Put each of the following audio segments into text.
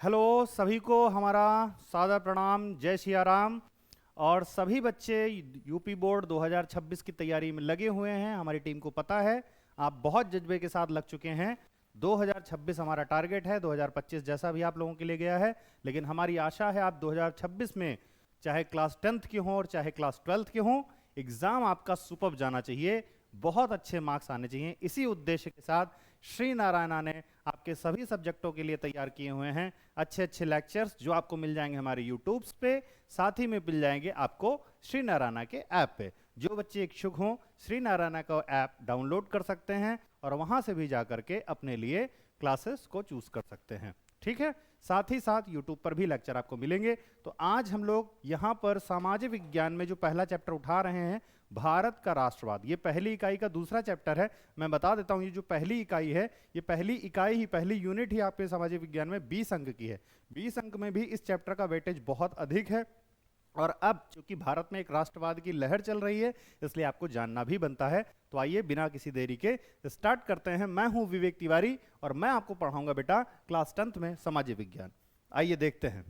Hello सभी को हमारा सादर प्रणाम, जय सिया राम। और सभी बच्चे यूपी बोर्ड 2026 की तैयारी में लगे हुए हैं। हमारी टीम को पता है आप बहुत जज्बे के साथ लग चुके हैं। 2026 हमारा टारगेट है, 2025 जैसा भी आप लोगों के लिए गया है, लेकिन हमारी आशा है आप 2026 में चाहे क्लास 10th के हों और चाहे क्लास 12th के हों, एग्जाम आपका सुपर्ब जाना चाहिए, बहुत अच्छे मार्क्स आने चाहिए। इसी उद्देश्य के साथ श्री नारायणा ने आपके सभी सब्जेक्टों के लिए तैयार किए हुए हैं अच्छे अच्छे लेक्चर्स, जो आपको मिल जाएंगे हमारे यूट्यूब पे, साथ ही में मिल जाएंगे आपको श्री नारायणा के ऐप पे। जो बच्चे इच्छुक हों श्री नारायणा का ऐप डाउनलोड कर सकते हैं और वहां से भी जा करके अपने लिए क्लासेस को चूज कर सकते हैं। ठीक है, साथ ही साथ यूट्यूब पर भी लेक्चर आपको मिलेंगे। तो आज हम लोग यहाँ पर सामाजिक विज्ञान में जो पहला चैप्टर उठा रहे हैं, भारत का राष्ट्रवाद, ये पहली इकाई का दूसरा चैप्टर है। मैं बता देता हूं, ये जो पहली इकाई है, ये पहली इकाई ही, पहली यूनिट ही आपके सामाजिक विज्ञान में 20 अंक की है। 20 अंक में भी इस चैप्टर का वेटेज बहुत अधिक है। और अब चूंकि भारत में एक राष्ट्रवाद की लहर चल रही है, इसलिए आपको जानना भी बनता है। तो आइए बिना किसी देरी के स्टार्ट करते हैं। मैं हूं विवेक तिवारी और मैं आपको पढ़ाऊंगा बेटा क्लास 10th में सामाजिक विज्ञान। आइए देखते हैं।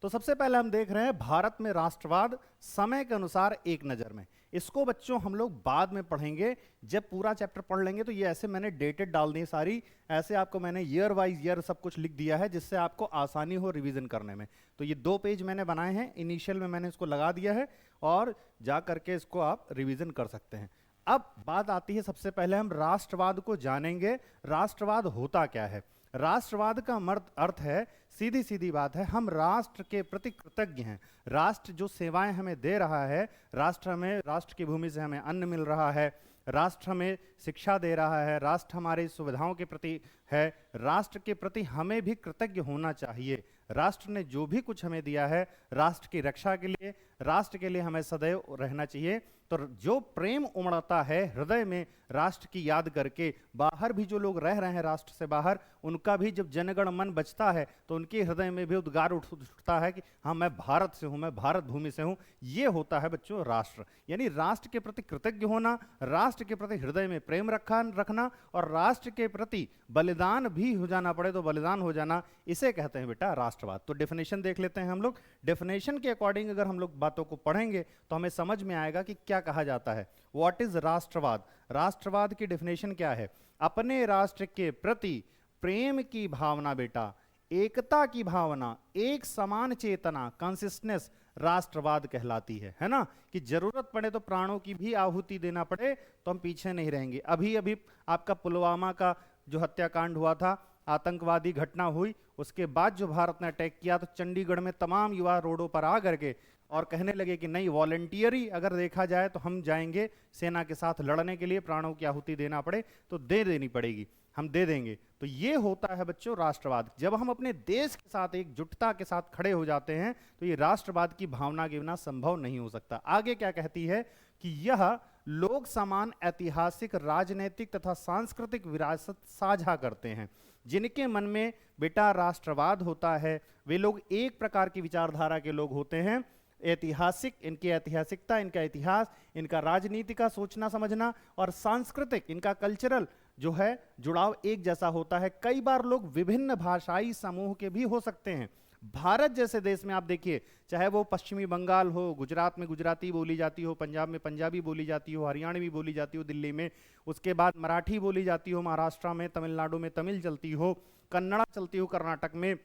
तो सबसे पहले हम देख रहे हैं भारत में राष्ट्रवाद समय के अनुसार एक नजर में। इसको बच्चों हम लोग बाद में पढ़ेंगे, जब पूरा चैप्टर पढ़ लेंगे। तो ये ऐसे मैंने डेटेड डाल दी सारी, ऐसे आपको मैंने ईयर वाइज ईयर सब कुछ लिख दिया है, जिससे आपको आसानी हो रिवीजन करने में। तो ये 2 पेज मैंने बनाए हैं, इनिशियल में मैंने इसको लगा दिया है और जा करके इसको आप रिवीजन कर सकते हैं। अब बात आती है, सबसे पहले हम राष्ट्रवाद को जानेंगे। राष्ट्रवाद होता क्या है? राष्ट्रवाद का अर्थ है, सीधी सीधी बात है, हम राष्ट्र के प्रति कृतज्ञ हैं। राष्ट्र जो सेवाएं हमें दे रहा है, राष्ट्र की भूमि से हमें अन्न मिल रहा है, राष्ट्र हमें शिक्षा दे रहा है, राष्ट्र हमारी सुविधाओं के प्रति है, राष्ट्र के प्रति हमें भी कृतज्ञ होना चाहिए। राष्ट्र ने जो भी कुछ हमें दिया है, राष्ट्र की रक्षा के लिए, राष्ट्र के लिए हमें सदैव रहना चाहिए। तो जो प्रेम उमड़ता है हृदय में राष्ट्र की याद करके, बाहर भी जो लोग रह रहे हैं राष्ट्र से बाहर, उनका भी जब जनगण मन बचता है तो उनके हृदय में भी उद्गार उठता है कि हाँ, मैं भारत से हूं, मैं भारत भूमि से हूं। ये होता है बच्चों राष्ट्र, यानी राष्ट्र के प्रति कृतज्ञ होना, राष्ट्र के प्रति हृदय में प्रेम रखना और राष्ट्र के प्रति बलिदान भी हो जाना पड़े तो बलिदान हो जाना, इसे कहते हैं बेटा राष्ट्रवाद। तो डेफिनेशन देख लेते हैं हम लोग। डेफिनेशन के अकॉर्डिंग अगर हम लोग बातों को पढ़ेंगे तो हमें समझ में आएगा कि क्या कहा जाता है। व्हाट इज राष्ट्रवाद? राष्ट्रवाद की डेफिनेशन क्या है? अपने राष्ट्र के प्रति प्रेम की भावना बेटा, एकता की भावना, एक समान चेतना, कंसिस्टेंस राष्ट्रवाद कहलाती है ना। कि जरूरत पड़े तो प्राणों की भी आहुति देना पड़े तो हम पीछे नहीं रहेंगे। अभी अभी आपका पुलवामा का जो हत्याकांड हुआ था, आतंकवादी घटना हुई, उसके बाद जो भारत ने अटैक किया, तो चंडीगढ़ में तमाम युवा रोडों पर आ करके और कहने लगे कि नहीं, वॉलंटियरी अगर देखा जाए तो हम जाएंगे सेना के साथ लड़ने के लिए, प्राणों की आहुति देना पड़े तो दे देनी पड़ेगी, हम दे देंगे। तो ये होता है बच्चों राष्ट्रवाद। जब हम अपने देश के साथ एकजुटता के साथ खड़े हो जाते हैं तो ये राष्ट्रवाद की भावना के बिना संभव नहीं हो सकता। आगे क्या कहती है कि यह लोग समान ऐतिहासिक, राजनीतिक तथा सांस्कृतिक विरासत साझा करते हैं। जिनके मन में बेटा राष्ट्रवाद होता है, वे लोग एक प्रकार की विचारधारा के लोग होते हैं। ऐतिहासिक, इनकी ऐतिहासिकता, इनका इतिहास, इनका राजनीति का सोचना समझना, और सांस्कृतिक, इनका कल्चरल जो है जुड़ाव एक जैसा होता है। कई बार लोग विभिन्न भाषाई समूह के भी हो सकते हैं। भारत जैसे देश में आप देखिए, चाहे वो पश्चिमी बंगाल हो, गुजरात में गुजराती बोली जाती हो, पंजाब में पंजाबी बोली जाती हो, हरियाणवी बोली जाती हो दिल्ली में, उसके बाद मराठी बोली जाती हो महाराष्ट्र में, तमिलनाडु में तमिल चलती हो, कन्नड़ा चलती हो कर्नाटक में।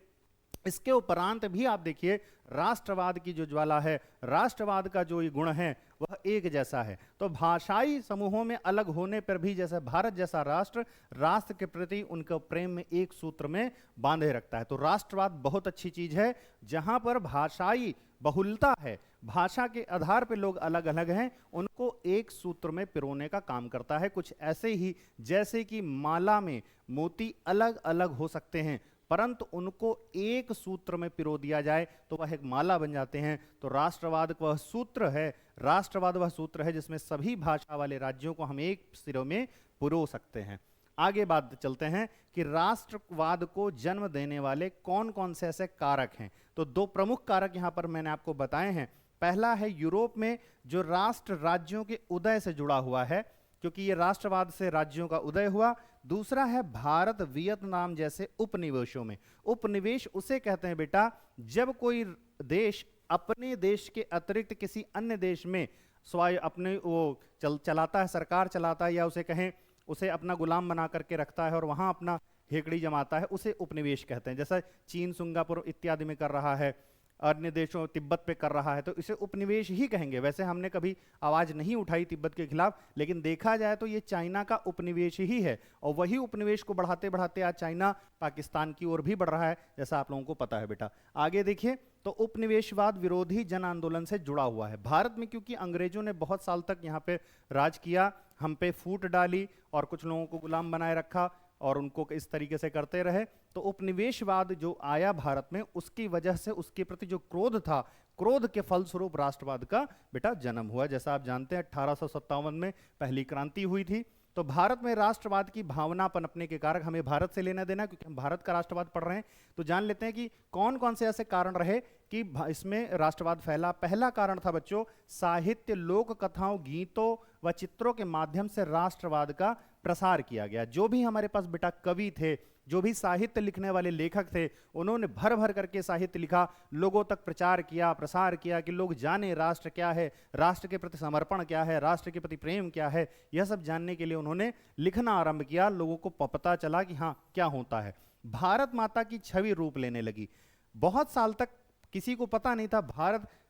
इसके उपरांत भी आप देखिए राष्ट्रवाद की जो ज्वाला है, राष्ट्रवाद का जो ये गुण है, वह एक जैसा है। तो भाषाई समूहों में अलग होने पर भी जैसे भारत जैसा राष्ट्र के प्रति उनका प्रेम में एक सूत्र में बांधे रखता है। तो राष्ट्रवाद बहुत अच्छी चीज है। जहां पर भाषाई बहुलता है, भाषा के आधार पर लोग अलग अलग हैं, उनको एक सूत्र में पिरोने का काम करता है। कुछ ऐसे ही जैसे कि माला में मोती अलग अलग हो सकते हैं, परंतु उनको एक सूत्र में पिरो दिया जाए तो वह एक माला बन जाते हैं। तो राष्ट्रवाद वह सूत्र है, राष्ट्रवाद वह सूत्र है जिसमें सभी भाषा वाले राज्यों को हम एक सिरों में पिरो सकते हैं। आगे बात चलते हैं कि राष्ट्रवाद को जन्म देने वाले कौन कौन से ऐसे कारक हैं। तो 2 प्रमुख कारक यहां पर मैंने आपको बताए हैं। पहला है यूरोप में जो राष्ट्र राज्यों के उदय से जुड़ा हुआ है, क्योंकि ये राष्ट्रवाद से राज्यों का उदय हुआ, दूसरा है भारत वियतनाम जैसे उपनिवेशों में। उपनिवेश उसे कहते हैं बेटा जब कोई देश अपने देश के अतिरिक्त किसी अन्य देश में स्वाय अपने वो चलाता है, सरकार चलाता है, या उसे कहें उसे अपना गुलाम बना करके रखता है और वहां अपना हेकड़ी जमाता है, उसे उपनिवेश कहते हैं। जैसा चीन सिंगापुर इत्यादि में कर रहा है, अन्य देशों तिब्बत पे कर रहा है, तो इसे उपनिवेश ही कहेंगे। वैसे हमने कभी आवाज नहीं उठाई तिब्बत के खिलाफ, लेकिन देखा जाए तो ये चाइना का उपनिवेश ही है, और वही उपनिवेश को बढ़ाते बढ़ाते आज चाइना पाकिस्तान की ओर भी बढ़ रहा है, जैसा आप लोगों को पता है बेटा। आगे देखिए, तो उपनिवेशवाद विरोधी जन आंदोलन से जुड़ा हुआ है। भारत में क्योंकि अंग्रेजों ने बहुत साल तक यहाँ पे राज किया, हम पे फूट डाली और कुछ लोगों को गुलाम बनाए रखा और उनको इस तरीके से करते रहे, तो उपनिवेशवाद जो आया भारत में, उसकी वजह से उसके प्रति जो क्रोध था, क्रोध के फलस्वरूप राष्ट्रवाद का बेटा जन्म हुआ। जैसा आप जानते हैं 1857 में पहली क्रांति हुई थी। तो भारत में राष्ट्रवाद की भावना पनपने के कारण, हमें भारत से लेना देना क्योंकि हम भारत का राष्ट्रवाद पढ़ रहे हैं, तो जान लेते हैं कि कौन कौन से ऐसे कारण रहे कि इसमें राष्ट्रवाद फैला। पहला कारण था बच्चों, साहित्य, लोक कथाओं, गीतों व चित्रों के माध्यम से राष्ट्रवाद का प्रसार किया गया। जो भी हमारे पास बेटा कवि थे, जो भी साहित्य लिखने वाले लेखक थे, उन्होंने भर भर करके साहित्य लिखा, लोगों तक प्रचार किया, प्रसार किया कि लोग जाने राष्ट्र क्या है, राष्ट्र के प्रति समर्पण क्या है, राष्ट्र के प्रति प्रेम क्या है। यह सब जानने के लिए उन्होंने लिखना आरंभ किया। लोगों को पता चला कि हाँ क्या होता है। भारत माता की छवि रूप लेने लगी। बहुत साल तक किसी को पता नहीं था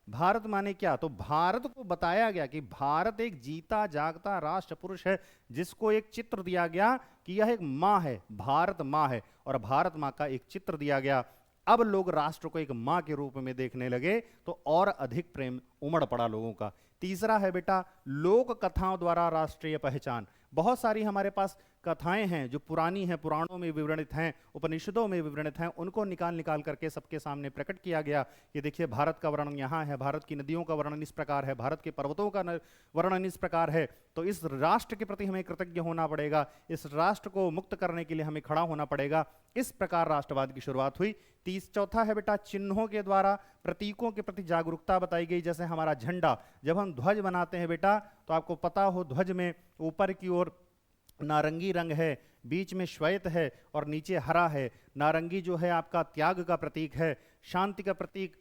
भारत माने क्या। तो भारत को बताया गया कि भारत एक जीता जागता राष्ट्र पुरुष है, जिसको एक चित्र दिया गया कि यह एक माँ है, भारत माँ है, और भारत माँ का एक चित्र दिया गया। अब लोग राष्ट्र को एक माँ के रूप में देखने लगे, तो और अधिक प्रेम उमड़ पड़ा लोगों का। तीसरा है बेटा लोक कथाओं द्वारा राष्ट्रीय पहचान। बहुत सारी हमारे पास कथाएं हैं जो पुरानी हैं, पुराणों में विवरणित हैं, उपनिषदों में विवरणित हैं, उनको निकाल निकाल करके सबके सामने प्रकट किया गया। ये देखिए भारत का वर्णन यहाँ है, भारत की नदियों का वर्णन इस प्रकार है, भारत के पर्वतों का वर्णन इस प्रकार है। तो इस राष्ट्र के प्रति हमें कृतज्ञ होना पड़ेगा, इस राष्ट्र को मुक्त करने के लिए हमें खड़ा होना पड़ेगा। इस प्रकार राष्ट्रवाद की शुरुआत हुई। चौथा है बेटा चिन्हों के द्वारा प्रतीकों के प्रति जागरूकता बताई गई। जैसे हमारा झंडा, जब हम ध्वज बनाते हैं बेटा, तो आपको पता हो ध्वज में ऊपर की ओर नारंगी रंग है, बीच में श्वेत है और नीचे हरा है। नारंगी जो है आपका त्याग का प्रतीक है, शांति का प्रतीक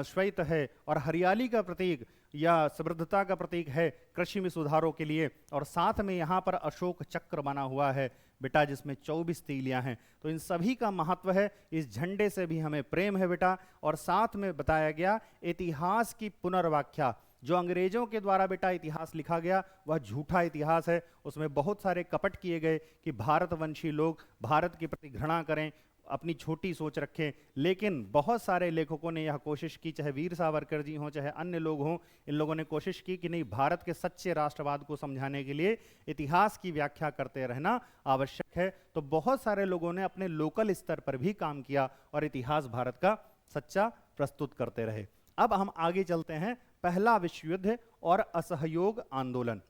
श्वेत है, और हरियाली का प्रतीक या समृद्धता का प्रतीक है कृषि में सुधारों के लिए। और साथ में यहाँ पर अशोक चक्र बना हुआ है बेटा, जिसमें 24 तीलियां हैं। तो इन सभी का महत्व है, इस झंडे से भी हमें प्रेम है बेटा। और साथ में बताया गया इतिहास की पुनर्व्याख्या। जो अंग्रेजों के द्वारा बेटा इतिहास लिखा गया वह झूठा इतिहास है, उसमें बहुत सारे कपट किए गए कि भारतवंशी लोग भारत के प्रति घृणा करें, अपनी छोटी सोच रखें। लेकिन बहुत सारे लेखकों ने यह कोशिश की, चाहे वीर सावरकर जी हों, चाहे अन्य लोग हों, इन लोगों ने कोशिश की कि नहीं, भारत के सच्चे राष्ट्रवाद को समझाने के लिए इतिहास की व्याख्या करते रहना आवश्यक है। तो बहुत सारे लोगों ने अपने लोकल स्तर पर भी काम किया और इतिहास भारत का सच्चा प्रस्तुत करते रहे। अब हम आगे चलते हैं, पहला विश्व युद्ध और असहयोग आंदोलन।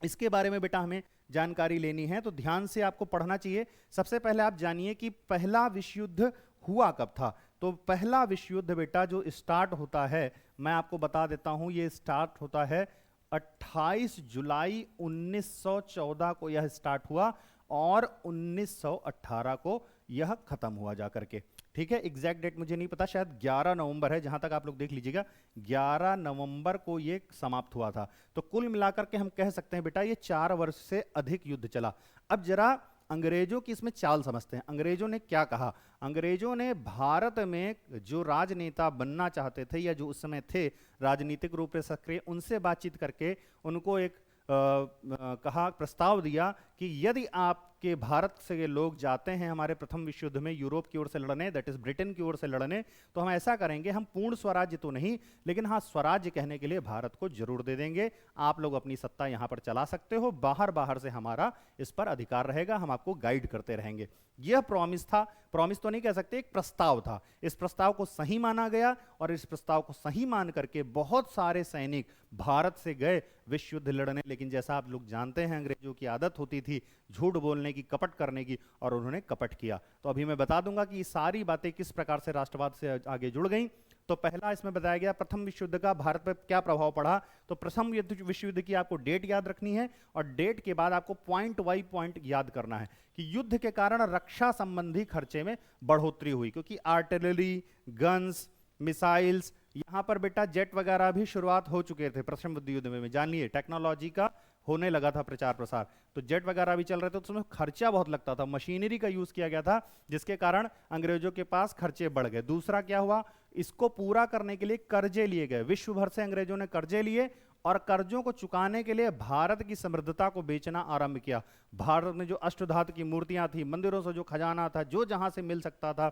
इसके बारे में बेटा हमें जानकारी लेनी है, तो ध्यान से आपको पढ़ना चाहिए। सबसे पहले आप जानिए कि पहला विश्व युद्ध हुआ कब था। तो पहला विश्व युद्ध बेटा जो स्टार्ट होता है, मैं आपको बता देता हूं, ये स्टार्ट होता है 28 जुलाई 1914 को यह स्टार्ट हुआ और 1918 को यह खत्म हुआ जाकर के। ठीक है, एग्जैक्ट डेट मुझे नहीं पता, शायद 11 नवंबर है, जहां तक आप लोग देख लीजिएगा, 11 नवंबर को ये समाप्त हुआ था। तो कुल मिलाकर के हम कह सकते हैं बेटा ये 4 वर्ष से अधिक युद्ध चला। अब जरा अंग्रेजों की इसमें चाल समझते हैं। अंग्रेजों ने क्या कहा? अंग्रेजों ने भारत में जो राजनेता बनना चाहते थे या जो उस समय थे राजनीतिक रूप से सक्रिय, उनसे बातचीत करके उनको एक कहा, प्रस्ताव दिया कि यदि आपके भारत से लोग जाते हैं हमारे प्रथम विश्व युद्ध में यूरोप की ओर से लड़ने, दैट इज ब्रिटेन की ओर से लड़ने, तो हम ऐसा करेंगे, हम पूर्ण स्वराज्य तो नहीं, लेकिन हाँ स्वराज्य कहने के लिए भारत को जरूर दे देंगे। आप लोग अपनी सत्ता यहां पर चला सकते हो, बाहर से हमारा इस पर अधिकार रहेगा, हम आपको गाइड करते रहेंगे। यह प्रॉमिस था, प्रॉमिस तो नहीं कह सकते, एक प्रस्ताव था। इस प्रस्ताव को सही माना गया और इस प्रस्ताव को सही मान करके बहुत सारे सैनिक भारत से गए विश्व युद्ध लड़ने। लेकिन जैसा आप लोग जानते हैं अंग्रेजों की आदत होती थी झूठ बोलने की, कपट करने की, और उन्होंने कपट किया। तो अभी मैं बता दूंगा कि ये सारी बातें किस प्रकार से राष्ट्रवाद से आगे जुड़ गई। तो पहला इसमें बताया गया प्रथम विश्व युद्ध का भारत पर क्या प्रभाव पड़ा। तो प्रथम विश्व युद्ध की आपको डेट याद रखनी है और डेट के बाद आपको पॉइंट बाई पॉइंट याद करना है कि युद्ध के कारण रक्षा संबंधी खर्चे में बढ़ोतरी हुई, क्योंकि आर्टिलरी, गन्स, मिसाइल्स, यहां पर बेटा जेट वगैरह भी शुरुआत हो चुके थे प्रथम विश्व युद्ध में, जानिए टेक्नोलॉजी का होने लगा था प्रचार प्रसार, तो जेट वगैरह भी चल रहे थे, तो उसमें खर्चा बहुत लगता था, मशीनरी का यूज किया गया था, जिसके कारण अंग्रेजों के पास खर्चे बढ़ गए। दूसरा क्या हुआ, इसको पूरा करने के लिए कर्जे लिए गए, विश्व भर से अंग्रेजों ने कर्जे लिए और कर्जों को चुकाने के लिए भारत की समृद्धता को बेचना आरंभ किया। भारत में जो अष्टधातु की मूर्तियां थी, मंदिरों से जो खजाना था, जो जहां से मिल सकता था,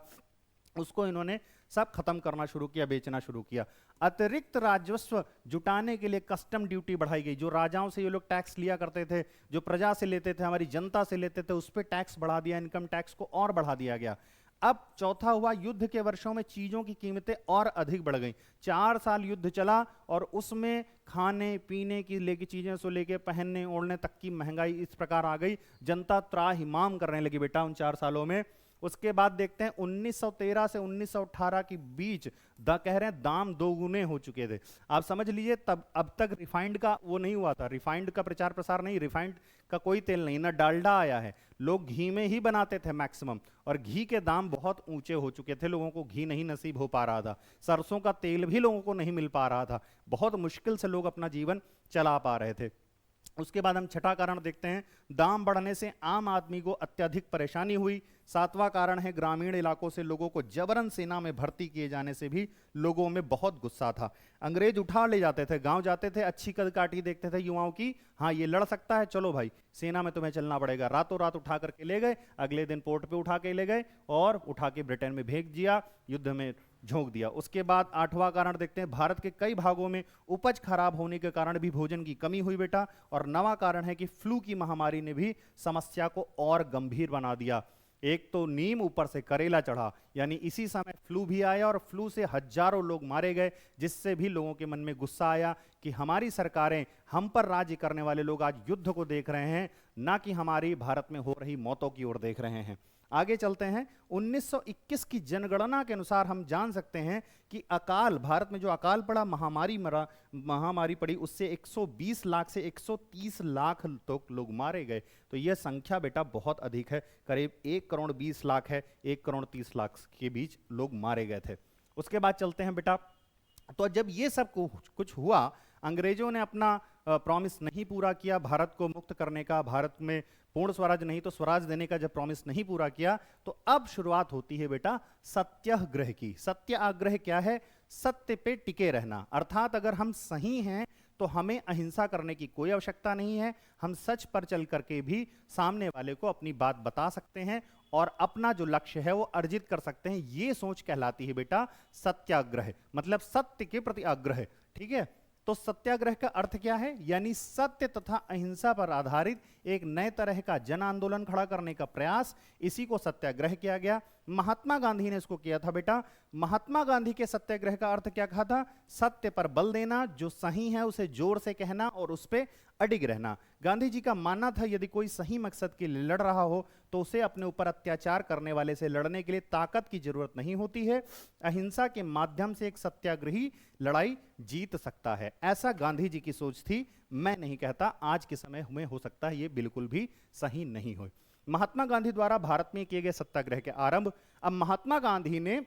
उसको इन्होंने सब खत्म करना शुरू किया, बेचना शुरू किया। अतिरिक्त राजस्व जुटाने के लिए कस्टम ड्यूटी बढ़ाई गई, जो राजाओं से ये लोग टैक्स लिया करते थे, जो प्रजा से लेते थे, हमारी जनता से लेते थे, उस पर टैक्स बढ़ा दिया, इनकम टैक्स को और बढ़ा दिया गया। अब चौथा हुआ, युद्ध के वर्षों में चीजों की कीमतें और अधिक बढ़ गई। 4 साल युद्ध चला और उसमें खाने पीने की लेके चीजें से लेके पहनने ओढ़ने तक की महंगाई इस प्रकार आ गई, जनता त्राहिमाम करने लगी बेटा उन 4 सालों में। उसके बाद देखते हैं 1913 से 1918 के बीच कह रहे हैं दाम दोगुने हो चुके थे। आप समझ लीजिए तब अब तक रिफाइंड का वो नहीं हुआ था, रिफाइंड का प्रचार प्रसार नहीं, रिफाइंड का कोई तेल नहीं, ना डालडा आया है, लोग घी में ही बनाते थे मैक्सिमम, और घी के दाम बहुत ऊंचे हो चुके थे, लोगों को घी नहीं नसीब हो पा रहा था, सरसों का तेल भी लोगों को नहीं मिल पा रहा था, बहुत मुश्किल से लोग अपना जीवन चला पा रहे थे। उसके बाद हम छठा कारण देखते हैं, दाम बढ़ने से आम आदमी को अत्यधिक परेशानी हुई। सातवां कारण है, ग्रामीण इलाकों से लोगों को जबरन सेना में भर्ती किए जाने से भी लोगों में बहुत गुस्सा था। अंग्रेज उठा ले जाते थे, गांव जाते थे, अच्छी कद काठी देखते थे युवाओं की, हाँ ये लड़ सकता है, चलो भाई सेना में तुम्हें चलना पड़ेगा, रातों रात उठा करके ले गए, अगले दिन पोर्ट पे उठा के ले गए और उठा के ब्रिटेन में भेज दिया, युद्ध में झोंक दिया। उसके बाद आठवां कारण देखते हैं, भारत के कई भागों में उपज खराब होने के कारण भी भोजन की कमी हुई बेटा। और नवां कारण है कि फ्लू की महामारी ने भी समस्या को और गंभीर बना दिया। एक तो नीम ऊपर से करेला चढ़ा, यानी इसी समय फ्लू भी आया और फ्लू से हजारों लोग मारे गए, जिससे भी लोगों के मन में गुस्सा आया कि हमारी सरकारें, हम पर राज्य करने वाले लोग आज युद्ध को देख रहे हैं, ना कि हमारी भारत में हो रही मौतों की ओर देख रहे हैं। आगे चलते हैं, 1921 की जनगणना के अनुसार हम जान सकते हैं कि अकाल, भारत में जो अकाल पड़ा, महामारी पड़ी, उससे 120 लाख से 130 लाख तो लोग मारे गए। तो यह संख्या बेटा बहुत अधिक है, करीब 1 करोड़ 20 लाख है, 1 करोड़ 30 लाख के बीच लोग मारे गए थे। उसके बाद चलते हैं बेटा, तो जब ये सब कुछ हुआ, अंग्रेजों ने अपना प्रॉमिस नहीं पूरा किया भारत को मुक्त करने का, भारत में पूर्ण स्वराज नहीं तो स्वराज देने का जब प्रॉमिस नहीं पूरा किया, तो अब शुरुआत होती है बेटा सत्याग्रह की। सत्याग्रह क्या है? सत्य पे टिके रहना, अर्थात अगर हम सही हैं तो हमें अहिंसा करने की कोई आवश्यकता नहीं है, हम सच पर चल करके भी सामने वाले को अपनी बात बता सकते हैं और अपना जो लक्ष्य है वो अर्जित कर सकते हैं। ये सोच कहलाती है बेटा सत्याग्रह, मतलब सत्य के प्रति आग्रह। ठीक है, तो सत्याग्रह का अर्थ क्या है? यानी सत्य तथा अहिंसा पर आधारित एक नए तरह का जन आंदोलन खड़ा करने का प्रयास, इसी को सत्याग्रह किया गया। महात्मा गांधी ने इसको किया था बेटा। महात्मा गांधी के सत्याग्रह का अर्थ क्या कहा था? सत्य पर बल देना, जो सही है उसे जोर से कहना और उस पर अडिग रहना। गांधी जी का मानना था यदि कोई सही मकसद के लिए लड़ रहा हो तो उसे अपने ऊपर अत्याचार करने वाले से लड़ने के लिए ताकत की जरूरत नहीं होती है, अहिंसा के माध्यम से एक सत्याग्रही लड़ाई जीत सकता है। ऐसा गांधी जी की सोच थी। मैं नहीं कहता आज के समय में हो सकता है ये बिल्कुल भी सही नहीं हो। महात्मा गांधी द्वारा भारत में किए गए सत्याग्रह के आरंभ। अब महात्मा गांधी ने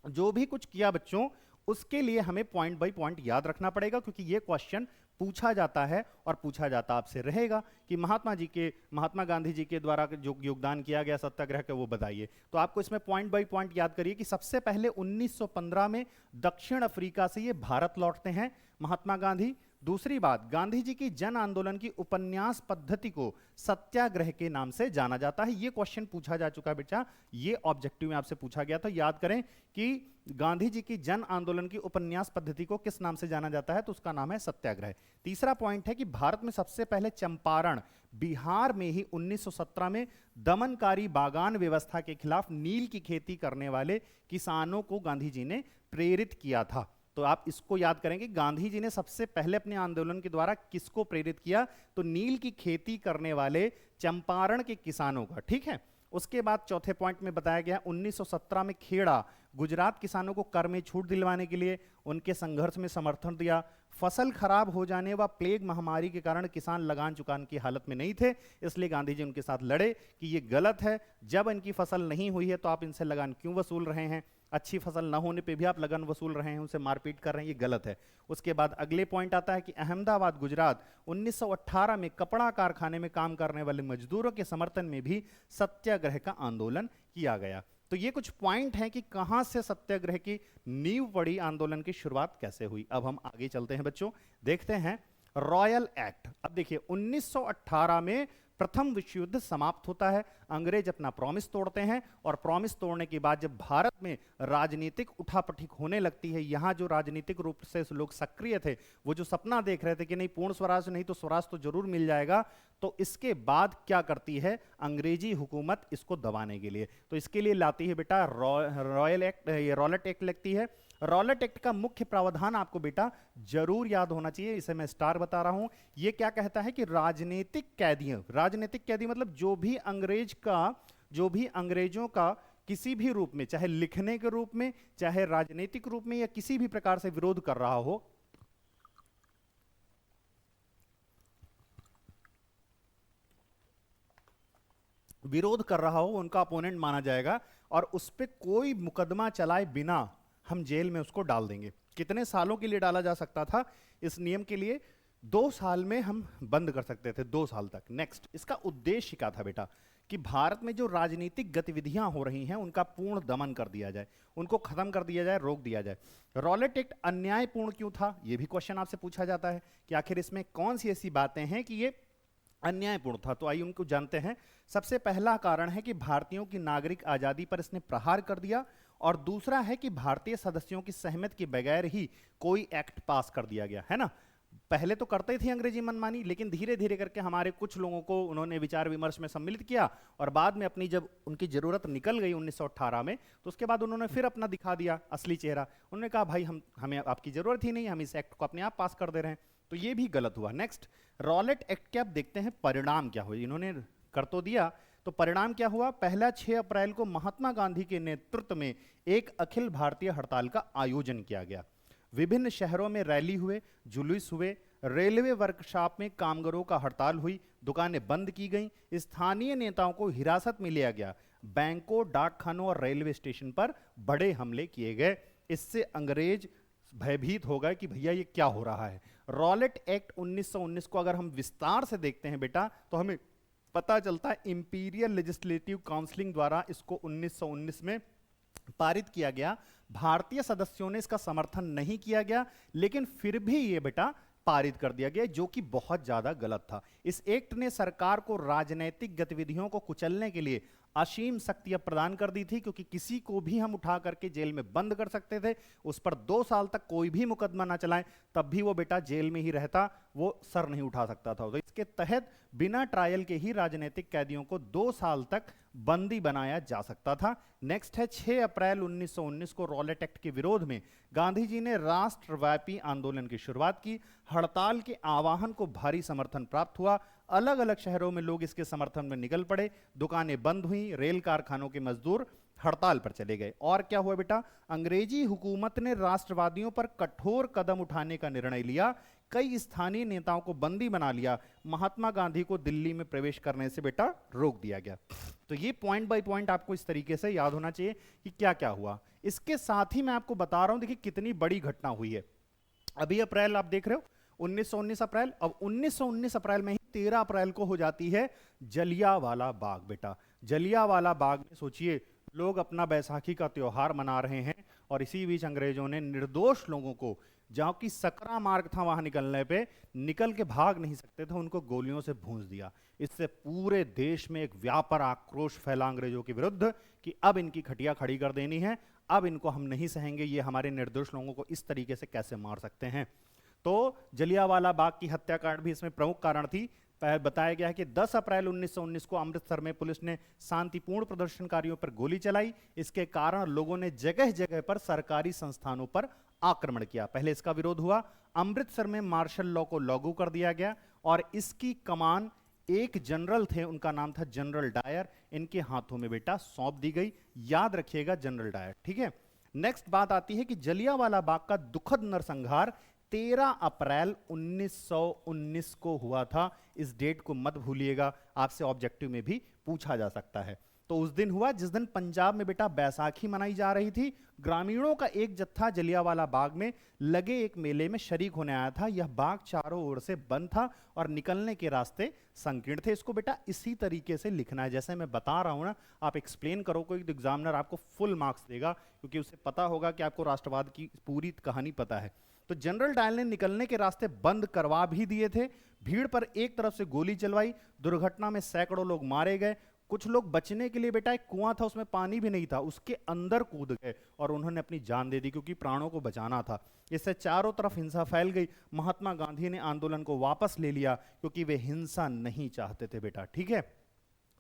जो भी कुछ किया बच्चों, उसके लिए हमें पॉइंट बाय पॉइंट याद रखना पड़ेगा, क्योंकि ये क्वेश्चन पूछा जाता है और पूछा जाता आपसे रहेगा कि महात्मा गांधी जी के द्वारा जो योगदान किया गया सत्याग्रह का वो बताइए। तो आपको इसमें पॉइंट बाय पॉइंट याद करिए कि सबसे पहले 1915 में दक्षिण अफ्रीका से ये भारत लौटते हैं महात्मा गांधी। दूसरी बात, गांधी जी की जन आंदोलन की उपन्यास पद्धति को सत्याग्रह के नाम से जाना जाता है। यह क्वेश्चन पूछा जा चुका है बेटा, ये ऑब्जेक्टिव में आपसे पूछा गया था। याद करें कि गांधी जी की जन आंदोलन की उपन्यास पद्धति को किस नाम से जाना जाता है, तो उसका नाम है सत्याग्रह। तीसरा पॉइंट है कि भारत में सबसे पहले चंपारण, बिहार में ही 1917 में दमनकारी बागान व्यवस्था के खिलाफ नील की खेती करने वाले किसानों को गांधी जी ने प्रेरित किया था। तो आप इसको याद करेंगे, गांधी जी ने सबसे पहले अपने आंदोलन के द्वारा किसको प्रेरित किया? तो नील की खेती करने वाले चंपारण के किसानों का। ठीक है, उसके बाद चौथे पॉइंट में बताया गया 1917 में खेड़ा गुजरात किसानों को कर में छूट दिलवाने के लिए उनके संघर्ष में समर्थन दिया। फसल खराब हो जाने व प्लेग महामारी के कारण किसान लगान चुकाने की हालत में नहीं थे, इसलिए गांधी जी उनके साथ लड़े कि ये गलत है, जब इनकी फसल नहीं हुई है तो आप इनसे लगान क्यों वसूल रहे हैं, अच्छी फसल ना होने पे भी आप लगान वसूल रहे हैं, उनसे मारपीट कर रहे हैं, ये गलत है। उसके बाद अगले पॉइंट आता है कि अहमदाबाद गुजरात 1918 में कपड़ा कारखाने में काम करने वाले मजदूरों के समर्थन में भी सत्याग्रह का आंदोलन किया गया। तो ये कुछ पॉइंट हैं कि कहां से सत्याग्रह की नींव पड़ी, आंदोलन की शुरुआत कैसे हुई। अब हम आगे चलते हैं बच्चों, देखते हैं रॉयल एक्ट। अब देखिए 1918 में प्रथम विश्व युद्ध समाप्त होता है, अंग्रेज अपना प्रॉमिस तोड़ते हैं और प्रॉमिस तोड़ने के बाद जब भारत में राजनीतिक उठापटक होने लगती है, यहां जो राजनीतिक रूप से लोग सक्रिय थे, वो जो सपना देख रहे थे कि नहीं पूर्ण स्वराज नहीं तो स्वराज तो जरूर मिल जाएगा, तो इसके बाद क्या करती है अंग्रेजी हुकूमत इसको दबाने के लिए, तो इसके लिए लाती है बेटा रॉयल एक्ट, ये रॉलेट एक्ट लगती है। रॉलेट एक्ट का मुख्य प्रावधान आपको बेटा जरूर याद होना चाहिए, इसे मैं स्टार बता रहा हूं। यह क्या कहता है कि राजनीतिक कैदी मतलब जो भी अंग्रेजों का किसी भी रूप में, चाहे लिखने के रूप में, चाहे राजनीतिक रूप में या किसी भी प्रकार से विरोध कर रहा हो, उनका अपोनेंट माना जाएगा और उस पर कोई मुकदमा चलाए बिना हम जेल में उसको डाल देंगे। कितने सालों के लिए डाला जा सकता था इस नियम के लिए? 2 साल में हम बंद कर सकते थे, 2 साल तक। नेक्स्ट, इसका उद्देश्य क्या था बेटा? कि भारत में जो राजनीतिक गतिविधियां हो रही हैं उनका पूर्ण दमन कर दिया जाए, उनको खत्म कर दिया जाए, रोक दिया जाए। रॉलेट एक्ट अन्यायपूर्ण क्यों था, यह भी क्वेश्चन आपसे पूछा जाता है कि आखिर इसमें कौन सी ऐसी बातें हैं कि ये अन्यायपूर्ण था। तो आइए उनको जानते हैं। सबसे पहला कारण है कि भारतीयों की नागरिक आजादी पर इसने प्रहार कर दिया, और दूसरा है कि भारतीय सदस्यों की सहमति के बगैर ही कोई एक्ट पास कर दिया गया, है ना। पहले तो करते थे अंग्रेजी मनमानी, लेकिन धीरे धीरे करके हमारे कुछ लोगों को उन्होंने विचार विमर्श में सम्मिलित किया, और बाद में अपनी जब उनकी जरूरत निकल गई 1918 में, तो उसके बाद उन्होंने फिर अपना दिखा दिया असली चेहरा। उन्होंने कहा भाई हमें आपकी जरूरत ही नहीं, हम इस एक्ट को अपने आप पास कर दे रहे हैं। तो ये भी गलत हुआ। नेक्स्ट, रॉलेट एक्ट के अब देखते हैं परिणाम क्या हुए। इन्होंने कर तो दिया, तो परिणाम क्या हुआ? पहला 6 अप्रैल को महात्मा गांधी के नेतृत्व में एक अखिल भारतीय हड़ताल का आयोजन किया गया। विभिन्न शहरों में रैली हुए, जुलूस हुए, रेलवे वर्कशॉप में कामगारों का हड़ताल हुई, दुकानें बंद की गईं, स्थानीय नेताओं को हिरासत में लिया गया, बैंकों, डाकखानों और रेलवे स्टेशन पर बड़े हमले किए गए। इससे अंग्रेज भयभीत हो गए कि भैया ये क्या हो रहा है। रॉलेट एक्ट 1919 को अगर हम विस्तार से देखते हैं बेटा, तो हमें पता चलता है इंपीरियल लेजिस्लेटिव काउंसिलिंग द्वारा इसको 1919 में पारित किया गया। भारतीय सदस्यों ने इसका समर्थन नहीं किया गया, लेकिन फिर भी ये बेटा पारित कर दिया गया, जो कि बहुत ज्यादा गलत था। इस एक्ट ने सरकार को राजनीतिक गतिविधियों को कुचलने के लिए असीम शक्तियां प्रदान कर दी थी, क्योंकि किसी को भी हम उठा करके जेल में बंद कर सकते थे, उस पर 2 साल तक कोई भी मुकदमा ना चलाएं, तब भी वो बेटा जेल में ही रहता, वो सर नहीं उठा सकता था। तो इसके तहत बिना ट्रायल के ही राजनीतिक कैदियों को 2 साल तक बंदी बनाया जा सकता था। नेक्स्ट है 6 अप्रैल 1919 को रॉलेट एक्ट के विरोध में गांधी जी ने राष्ट्रव्यापी आंदोलन की शुरुआत की। हड़ताल के आह्वान को भारी समर्थन प्राप्त हुआ, अलग अलग शहरों में लोग इसके समर्थन में निकल पड़े, दुकानें बंद हुई, रेल कारखानों के मजदूर हड़ताल पर चले गए। और क्या हुआ बेटा? अंग्रेजी हुकूमत ने राष्ट्रवादियों पर कठोर कदम उठाने का निर्णय लिया, कई स्थानीय नेताओं को बंदी बना लिया, महात्मा गांधी को दिल्ली में प्रवेश करने से बेटा रोक दिया गया। तो ये पॉइंट बाय पॉइंट आपको इस तरीके से याद होना चाहिए कि क्या क्या हुआ। इसके साथ ही मैं आपको बता रहा हूं, देखिए कितनी बड़ी घटना हुई है। अभी अप्रैल आप देख रहे हो, 1919 अप्रैल, अब 1919 अप्रैल में ही 13 अप्रैल को हो जाती है जलियांवाला बाग। बेटा जलियांवाला बाग में सोचिए, लोग अपना बैसाखी का त्योहार मना रहे हैं, और इसी बीच अंग्रेजों ने निर्दोष लोगों को, जहां की सकरा मार्ग था वहां निकलने पे निकल के भाग नहीं सकते थे, उनको गोलियों से भूंस दिया। इससे पूरे देश में एक व्यापक आक्रोश फैला अंग्रेजों के विरुद्ध कि अब इनकी खटिया खड़ी कर देनी है, अब इनको हम नहीं सहेंगे, ये हमारे निर्दोष लोगों को इस तरीके से कैसे मार सकते हैं। तो जलियांवाला बाग की हत्याकांड भी इसमें प्रमुख कारण थी। बताया गया है कि 10 अप्रैल 1919 को अमृतसर में पुलिस ने शांतिपूर्ण प्रदर्शनकारियों पर गोली चलाई। इसके कारण लोगों ने जगह जगह पर सरकारी संस्थानों पर आक्रमण किया। पहले इसका विरोध हुआ, अमृतसर में मार्शल लॉ को लागू कर दिया गया, और इसकी कमान एक जनरल थे, उनका नाम था जनरल डायर, इनके हाथों में बेटा सौंप दी गई। याद रखिएगा जनरल डायर, ठीक है। नेक्स्ट बात आती है कि जलियांवाला बाग का दुखद नरसंहार 13 अप्रैल 1919 को हुआ था। इस डेट को मत भूलिएगा, आपसे ऑब्जेक्टिव में भी पूछा जा सकता है। तो उस दिन हुआ जिस दिन पंजाब में बेटा बैसाखी मनाई जा रही थी। ग्रामीणों का एक जत्था जलियांवाला बाग में लगे एक मेले में शरीक होने आया था। यह बाग चारों ओर से बंद था और निकलने के रास्ते संकीर्ण थे। इसको बेटा इसी तरीके से लिखना है जैसे मैं बता रहा हूं ना, आप एक्सप्लेन करो, कोई एग्जामिनर आपको फुल मार्क्स देगा, क्योंकि उसे पता होगा कि आपको राष्ट्रवाद की पूरी कहानी पता है। तो जनरल डायल ने निकलने के रास्ते बंद करवा भी दिए थे। भीड़ पर एक तरफ से गोली चलवाई। दुर्घटना में सैकड़ों लोग मारे गए। कुछ लोग बचने के लिए बेटा एक कुआं था, उसमें पानी भी नहीं था, उसके अंदर कूद गए और उन्होंने अपनी जान दे दी, क्योंकि प्राणों को बचाना था। इससे चारों तरफ हिंसा फैल गई। महात्मा गांधी ने आंदोलन को वापस ले लिया, क्योंकि वे हिंसा नहीं चाहते थे बेटा, ठीक है।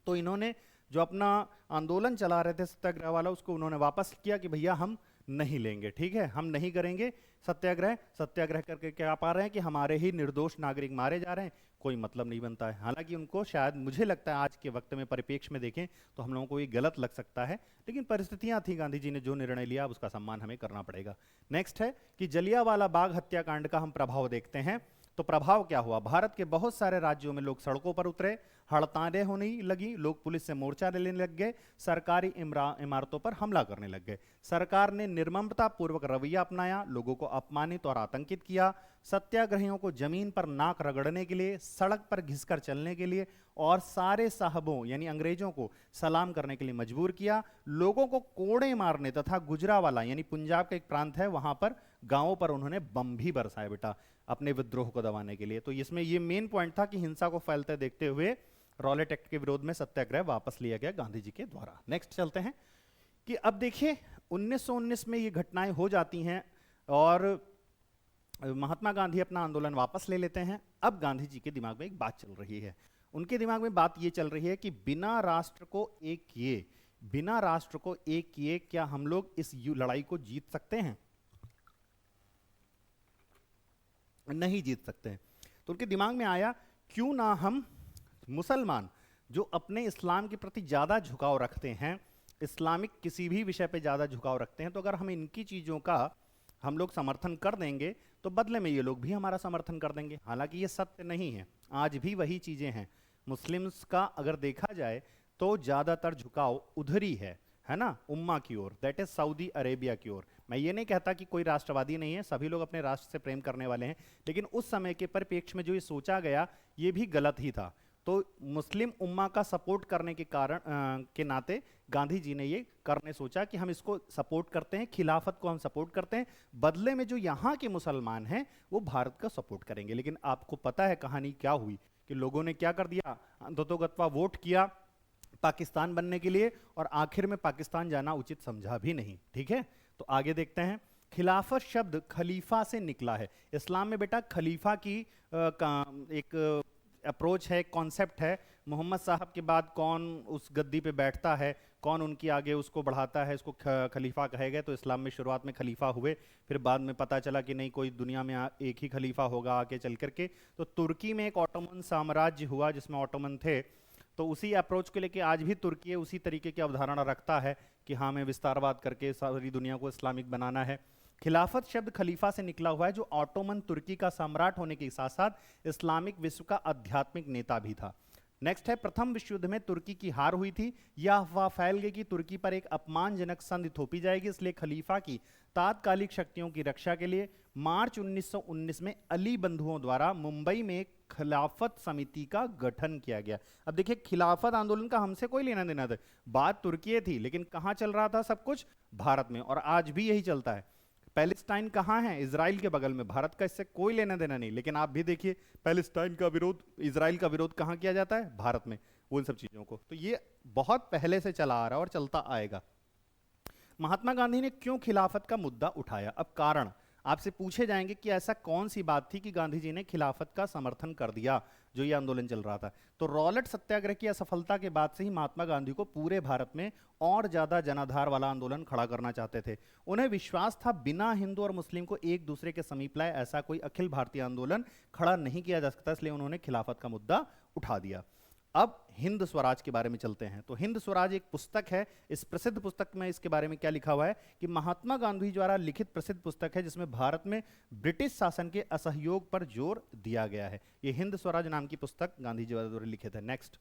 तो इन्होंने जो अपना आंदोलन चला रहे थे सत्याग्रह वाला, उसको उन्होंने वापस किया कि भैया हम नहीं लेंगे, ठीक है, हम नहीं करेंगे सत्याग्रह। सत्याग्रह करके क्या पा रहे हैं कि हमारे ही निर्दोष नागरिक मारे जा रहे हैं, कोई मतलब नहीं बनता है। हालांकि उनको शायद मुझे लगता है आज के वक्त में परिप्रेक्ष्य में देखें तो हम लोगों को ये गलत लग सकता है, लेकिन परिस्थितियां थी, गांधी जी ने जो निर्णय लिया उसका सम्मान हमें करना पड़ेगा। नेक्स्ट है कि जलियांवाला बाग हत्याकांड का हम प्रभाव देखते हैं। तो प्रभाव क्या हुआ, भारत के बहुत सारे राज्यों में लोग सड़कों पर उतरे, हड़तालें होने लगी, लोग पुलिस से मोर्चा लेने लग गए, सरकारी इमारतों पर हमला करने लग गए। सरकार ने निर्ममता पूर्वक रवैया अपनाया, लोगों को अपमानित और आतंकित किया। सत्याग्रहियों को जमीन पर नाक रगड़ने के लिए, सड़क पर घिसकर चलने के लिए और सारे साहबों यानी अंग्रेजों को सलाम करने के लिए मजबूर किया। लोगों को कोड़े मारने तथा गुजरावाला यानी पंजाब का एक प्रांत है, वहां पर गांवों पर उन्होंने बम भी बरसाए बेटा अपने विद्रोह को दबाने के लिए। तो इसमें ये मेन पॉइंट था कि हिंसा को फैलते देखते हुए रॉलेट एक्ट के विरोध में सत्याग्रह वापस लिया गया गांधी जी के द्वारा। नेक्स्ट चलते हैं कि अब देखिए 1919 में ये घटनाएं हो जाती हैं और महात्मा गांधी अपना आंदोलन वापस ले लेते हैं। अब गांधी जी के दिमाग में एक बात चल रही है, उनके दिमाग में बात ये चल रही है कि बिना राष्ट्र को एक किए, बिना राष्ट्र को एक किए क्या हम लोग इस लड़ाई को जीत सकते हैं? नहीं जीत सकते हैं। तो उनके दिमाग में आया क्यों ना हम मुसलमान जो अपने इस्लाम के प्रति ज्यादा झुकाव रखते हैं, इस्लामिक किसी भी विषय पे ज्यादा झुकाव रखते हैं, तो अगर हम इनकी चीजों का हम लोग समर्थन कर देंगे तो बदले में ये लोग भी हमारा समर्थन कर देंगे। हालांकि ये सत्य नहीं है, आज भी वही चीजें हैं। मुस्लिम्स का अगर देखा जाए तो ज्यादातर झुकाव उधर ही है ना, उम्मा की ओर, दैट इज सऊदी अरेबिया की ओर। मैं ये नहीं कहता कि कोई राष्ट्रवादी नहीं है, सभी लोग अपने राष्ट्र से प्रेम करने वाले हैं, लेकिन उस समय के परिप्रेक्ष्य में जो ये सोचा गया ये भी गलत ही था। तो मुस्लिम उम्मा का सपोर्ट करने के कारण के नाते गांधी जी ने ये करने सोचा कि हम इसको सपोर्ट करते हैं, खिलाफत को हम सपोर्ट करते हैं, बदले में जो यहाँ के मुसलमान हैं वो भारत का सपोर्ट करेंगे। लेकिन आपको पता है कहानी क्या हुई कि लोगों ने क्या कर दिया, अंततोगत्वा वोट किया पाकिस्तान बनने के लिए और आखिर में पाकिस्तान जाना उचित समझा भी नहीं, ठीक है। तो आगे देखते हैं। खिलाफत शब्द खलीफा से निकला है। इस्लाम में बेटा खलीफा की एक अप्रोच है, कॉन्सेप्ट है। मोहम्मद साहब के बाद कौन उस गद्दी पे बैठता है, कौन उनकी आगे उसको बढ़ाता है, इसको खलीफा कहे गए। तो इस्लाम में शुरुआत में खलीफा हुए, फिर बाद में पता चला कि नहीं, कोई दुनिया में एक ही खलीफा होगा आगे चल करके। तो तुर्की में एक ऑटोमन साम्राज्य हुआ जिसमें ऑटोमन थे, तो उसी अप्रोच को लेके आज भी तुर्की उसी तरीके की अवधारणा रखता है कि हाँ मैं विस्तारवाद करके सारी दुनिया को इस्लामिक बनाना है। खिलाफत शब्द खलीफा से निकला हुआ है, जो ऑटोमन तुर्की का सम्राट होने के साथ साथ इस्लामिक विश्व का आध्यात्मिक नेता भी था। नेक्स्ट है, प्रथम विश्व युद्ध में तुर्की की हार हुई थी। यह अफवाह फैल गई कि तुर्की पर एक अपमानजनक संधि थोपी जाएगी, इसलिए खलीफा की तात्कालिक शक्तियों की रक्षा के लिए मार्च 1919 में अली बंधुओं द्वारा मुंबई में एक खिलाफत समिति का गठन किया गया। अब देखिए खिलाफत आंदोलन का हमसे कोई लेना देना था, बात तुर्की थी, लेकिन कहां चल रहा था सब कुछ? भारत में। और आज भी यही चलता है। पैलेस्टाइन कहाँ है? इजराइल के बगल में। भारत का इससे कोई लेना देना नहीं, लेकिन आप भी देखिए पैलेस्टाइन का विरोध, इजराइल का विरोध कहाँ किया जाता है? भारत में, उन सब चीजों को। तो ये बहुत पहले से चला आ रहा है और चलता आएगा। महात्मा गांधी ने क्यों खिलाफत का मुद्दा उठाया? अब कारण आपसे पूछे जाएंगे कि ऐसा कौन सी बात थी कि गांधी जी ने खिलाफत का समर्थन कर दिया जो ये आंदोलन चल रहा था। तो रॉलेट सत्याग्रह की असफलता के बाद से ही महात्मा गांधी को पूरे भारत में और ज्यादा जनाधार वाला आंदोलन खड़ा करना चाहते थे। उन्हें विश्वास था बिना हिंदू और मुस्लिम को एक दूसरे के समीप लाए ऐसा कोई अखिल भारतीय आंदोलन खड़ा नहीं किया जा सकता, इसलिए उन्होंने खिलाफत का मुद्दा उठा दिया। अब हिंद स्वराज के बारे में चलते हैं। तो हिंद स्वराज एक पुस्तक है। इस प्रसिद्ध पुस्तक में इसके बारे में क्या लिखा हुआ है कि महात्मा गांधी द्वारा लिखित प्रसिद्ध पुस्तक है जिसमें भारत में ब्रिटिश शासन के असहयोग पर जोर दिया गया है। ये हिंद स्वराज नाम की पुस्तक गांधी जी द्वारा लिखित है। नेक्स्ट,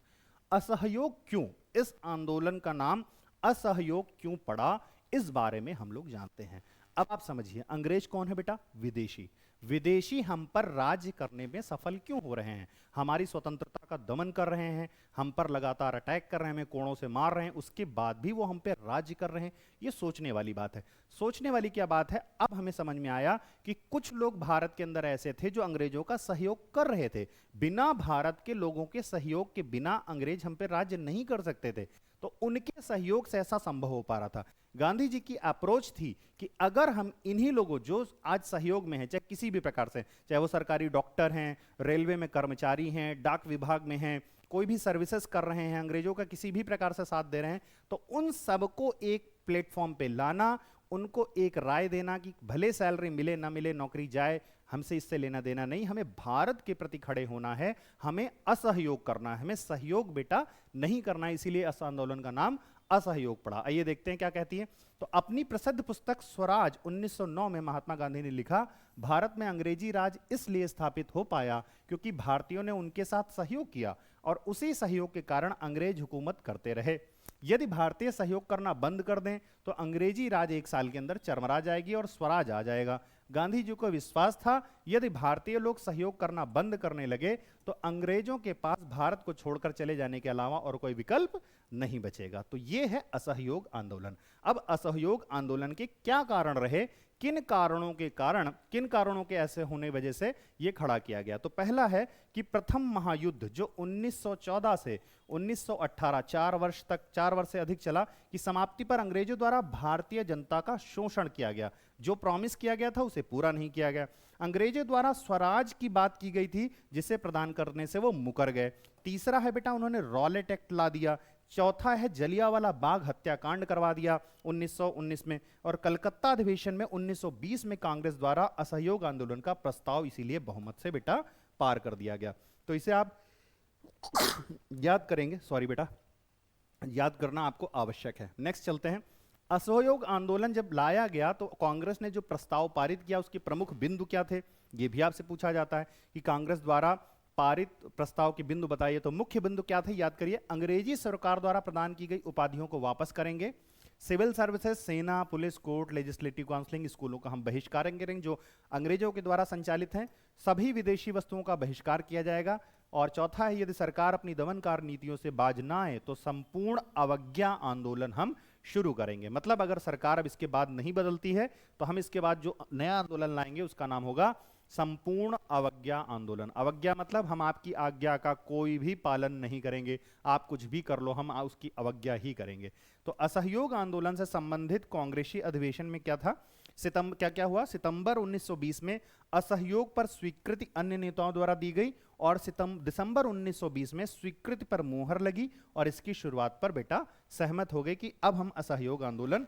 असहयोग क्यों, इस आंदोलन का नाम असहयोग क्यों पड़ा, इस बारे में हम लोग जानते हैं। अब आप समझिए, अंग्रेज कौन है बेटा? विदेशी। विदेशी हम पर राज्य करने में सफल क्यों हो रहे हैं? हमारी स्वतंत्रता का दमन कर रहे हैं, हम पर लगातार अटैक कर रहे हैं, हमें कोड़ों से मार रहे हैं, उसके बाद भी वो हम पे राज्य कर रहे हैं। ये सोचने वाली बात है। सोचने वाली क्या बात है? अब हमें समझ में आया कि कुछ लोग भारत के अंदर ऐसे थे जो अंग्रेजों का सहयोग कर रहे थे। बिना भारत के लोगों के सहयोग के बिना अंग्रेज हम पे राज्य नहीं कर सकते थे। तो उनके सहयोग से ऐसा संभव हो पा रहा था। गांधी जी की अप्रोच थी कि अगर हम इन्हीं लोगों जो आज सहयोग में हैं, चाहे किसी भी प्रकार से, चाहे वो सरकारी डॉक्टर हैं, रेलवे में कर्मचारी हैं, डाक विभाग में हैं, कोई भी सर्विसेज कर रहे हैं, अंग्रेजों का किसी भी प्रकार से साथ दे रहे हैं, तो उन सबको एक प्लेटफॉर्म पे लाना, उनको एक राय देना कि भले सैलरी मिले ना मिले, नौकरी जाए, हमसे इससे लेना देना नहीं, हमें भारत के प्रति खड़े होना है, हमें असहयोग करना है, हमें सहयोग बेटा नहीं करना है। इसीलिए इस आंदोलन का नाम असहयोग पड़ा। आइए देखते हैं क्या कहती है। तो अपनी प्रसिद्ध पुस्तक स्वराज 1909 में महात्मा गांधी ने लिखा, भारत में अंग्रेजी राज इसलिए स्थापित हो पाया क्योंकि भारतीयों ने उनके साथ सहयोग किया और उसी सहयोग के कारण अंग्रेज हुकूमत करते रहे। यदि भारतीय सहयोग करना बंद कर दें तो अंग्रेजी राज 1 साल के अंदर चरमरा जाएगी और स्वराज आ जाएगा। गांधी जी को विश्वास था यदि भारतीय लोग सहयोग करना बंद करने लगे तो अंग्रेजों के पास भारत को छोड़कर चले जाने के अलावा और कोई विकल्प नहीं बचेगा। तो यह है असहयोग आंदोलन। अब असहयोग आंदोलन के क्या कारण रहे, किन कारणों के ऐसे होने वजह से यह खड़ा किया गया? तो पहला है कि प्रथम महायुद्ध जो 1914 से 1918 4 वर्ष से अधिक चला, की समाप्ति पर अंग्रेजों द्वारा भारतीय जनता का शोषण किया गया। जो प्रॉमिस किया गया था उसे पूरा नहीं किया गया। अंग्रेजों द्वारा स्वराज की बात की गई थी जिसे प्रदान करने से वो मुकर गए। तीसरा है बेटा, उन्होंने रॉलेट एक्ट ला दिया। चौथा है जलियांवाला बाग हत्याकांड करवा दिया 1919 में। और कलकत्ता अधिवेशन में 1920 में कांग्रेस द्वारा असहयोग आंदोलन का प्रस्ताव इसीलिए बहुमत से बेटा पार कर दिया गया। तो इसे आप याद करेंगे, सॉरी बेटा, याद करना आपको आवश्यक है। नेक्स्ट चलते हैं। असहयोग आंदोलन जब लाया गया तो कांग्रेस ने जो प्रस्ताव पारित किया उसके प्रमुख बिंदु क्या थे, यह भी आपसे पूछा जाता है कि कांग्रेस द्वारा पारित प्रस्ताव के बिंदु बताइए। तो मुख्य बिंदु क्या थे, याद करिए। अंग्रेजी सरकार द्वारा प्रदान की गई उपाधियों को वापस करेंगे। सिविल सर्विसेज, सेना, पुलिस, कोर्ट, लेजिस्लेटिव काउंसिलिंग, स्कूलों का हम बहिष्कार करेंगे जो अंग्रेजों के द्वारा संचालित हैं। सभी विदेशी वस्तुओं का बहिष्कार किया जाएगा। और चौथा है, यदि सरकार अपनी दमनकार नीतियों से बाज ना आए तो संपूर्ण अवज्ञा आंदोलन हम शुरू करेंगे। मतलब अगर सरकार अब इसके बाद नहीं बदलती है तो हम इसके बाद जो नया आंदोलन लाएंगे उसका नाम होगा संपूर्ण अवज्ञा आंदोलन। अवज्ञा मतलब हम आपकी आज्ञा का कोई भी पालन नहीं करेंगे, आप कुछ भी कर लो, हम उसकी अवज्ञा ही करेंगे। तो असहयोग आंदोलन से संबंधित कांग्रेसी अधिवेशन में क्या था, क्या हुआ, सितंबर 1920 में असहयोग पर स्वीकृति अन्य नेताओं द्वारा दी गई और दिसंबर 1920 में स्वीकृति पर मुहर लगी और इसकी शुरुआत पर बेटा सहमत हो गए कि अब हम असहयोग आंदोलन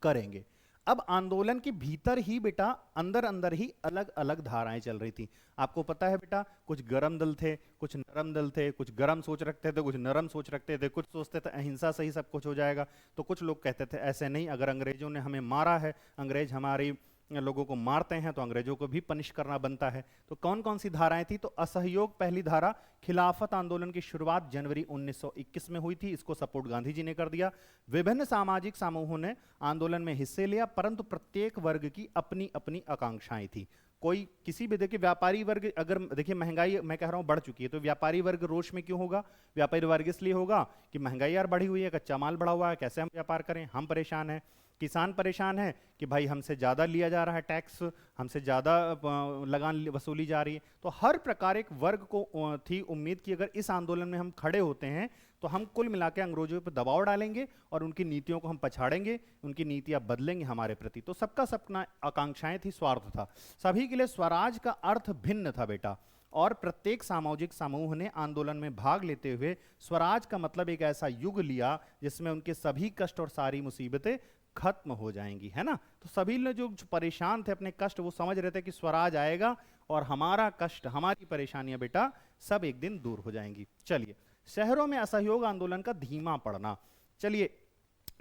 करेंगे। अब आंदोलन के भीतर ही बेटा अंदर अंदर ही अलग अलग धाराएं चल रही थी। आपको पता है बेटा, कुछ गरम दल थे, कुछ नरम दल थे, कुछ गरम सोच रखते थे, कुछ नरम सोच रखते थे, कुछ सोचते थे अहिंसा से ही सब कुछ हो जाएगा, तो कुछ लोग कहते थे ऐसे नहीं, अगर अंग्रेजों ने हमें मारा है, अंग्रेज हमारी लोगों को मारते हैं तो अंग्रेजों को भी पनिश करना बनता है। तो कौन कौन सी धाराएं थी? तो असहयोग पहली धारा। खिलाफत आंदोलन की शुरुआत जनवरी 1921 में हुई थी, इसको सपोर्ट गांधी जी ने कर दिया। विभिन्न सामाजिक समूहों ने आंदोलन में हिस्से लिया परंतु प्रत्येक वर्ग की अपनी अपनी आकांक्षाएं थी। कोई किसी भी, देखिए व्यापारी वर्ग, अगर देखिए महंगाई मैं कह रहा हूं बढ़ चुकी है तो व्यापारी वर्ग रोष में क्यों होगा? व्यापारी वर्ग इसलिए होगा कि महंगाई यार बढ़ी हुई है, कच्चा माल बढ़ा हुआ है, कैसे हम व्यापार करें, हम परेशान हैं। किसान परेशान है कि भाई हमसे ज़्यादा लिया जा रहा है टैक्स, हमसे ज़्यादा लगान वसूली जा रही है। तो हर प्रकार एक वर्ग को थी उम्मीद कि अगर इस आंदोलन में हम खड़े होते हैं तो हम कुल मिला के अंग्रेजों पर दबाव डालेंगे और उनकी नीतियों को हम पछाड़ेंगे, उनकी नीतियां बदलेंगे हमारे प्रति। तो सबका सपना, आकांक्षाएं थी, स्वार्थ था। सभी के लिए स्वराज का अर्थ भिन्न था बेटा, और प्रत्येक सामाजिक समूह ने आंदोलन में भाग लेते हुए स्वराज का मतलब एक ऐसा युग लिया जिसमें उनके सभी कष्ट और सारी मुसीबतें खत्म हो जाएंगी, है ना। तो सभी लोग जो परेशान थे अपने कष्ट, वो समझ रहे थे कि स्वराज आएगा और हमारा कष्ट, हमारी परेशानियां बेटा सब एक दिन दूर हो जाएंगी। चलिए, शहरों में असहयोग आंदोलन का धीमा पड़ना। चलिए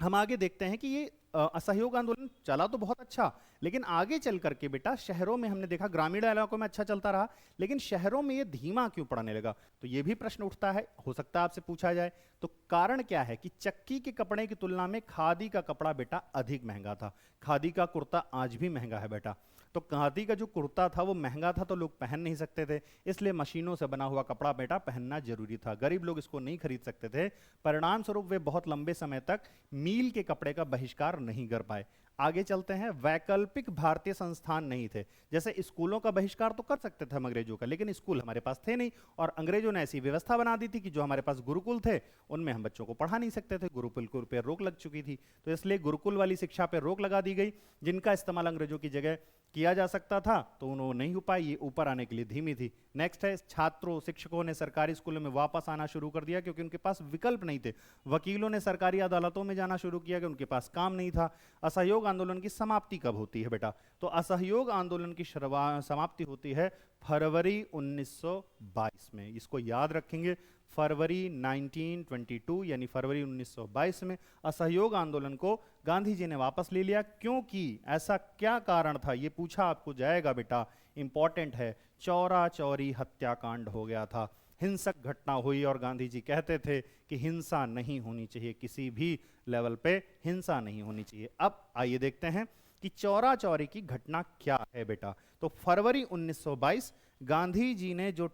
हम आगे देखते हैं कि ये असहयोग आंदोलन चला तो बहुत अच्छा, लेकिन आगे चल करके बेटा शहरों में हमने देखा, ग्रामीण इलाकों में अच्छा चलता रहा, लेकिन शहरों में ये धीमा क्यों पड़ने लगा? तो ये भी प्रश्न उठता है, हो सकता है आपसे पूछा जाए। तो कारण क्या है कि चक्की के कपड़े की तुलना में खादी का कपड़ा बेटा अधिक महंगा था। खादी का कुर्ता आज भी महंगा है बेटा, तो खादी का जो कुर्ता था वो महंगा था, तो लोग पहन नहीं सकते थे, इसलिए मशीनों से बना हुआ कपड़ा बेटा पहनना जरूरी था। गरीब लोग इसको नहीं खरीद सकते थे, परिणाम स्वरूप वे बहुत लंबे समय तक मील के कपड़े का बहिष्कार नहीं कर पाए। आगे चलते हैं, वैकल्पिक भारतीय संस्थान नहीं थे। जैसे स्कूलों का बहिष्कार तो कर सकते थे हम अंग्रेजों का, लेकिन स्कूल हमारे पास थे नहीं, और अंग्रेजों ने ऐसी व्यवस्था बना दी थी कि जो हमारे पास गुरुकुल थे उनमें हम बच्चों को पढ़ा नहीं सकते थे, गुरुकुल पर रोक लग चुकी थी, तो इसलिए गुरुकुल वाली शिक्षा पर रोक लगा दी गई, जिनका इस्तेमाल अंग्रेजों की जगह किया जा सकता था, तो उन्होंने नहीं हो पाई, ये ऊपर आने के लिए धीमी थी। नेक्स्ट है, छात्रों शिक्षकों ने सरकारी स्कूलों में वापस आना शुरू कर दिया क्योंकि उनके पास विकल्प नहीं थे। वकीलों ने सरकारी अदालतों में जाना शुरू किया कि उनके पास काम नहीं था। असहयोग आंदोलन की समाप्ति कब होती है बेटा? तो असहयोग आंदोलन की समाप्ति होती है फरवरी 1922 में, इसको याद रखेंगे, फरवरी 1922 यानी फरवरी 1922 में असहयोग आंदोलन को गांधी जी ने वापस ले लिया। क्योंकि ऐसा क्या कारण था, ये पूछा आपको जाएगा बेटा, इंपॉर्टेंट है, चौरा चौरी हत्याकांड हो गया था, हिंसक घटना हुई, और गांधी जी कहते थे कि हिंसा नहीं होनी चाहिए, किसी भी लेवल पे हिंसा नहीं होनी चाहिए। अब आइए देखते हैं कि चौरा चौरी की घटना क्या है बेटा। तो फरवरी 1922 गांधी जी ने जो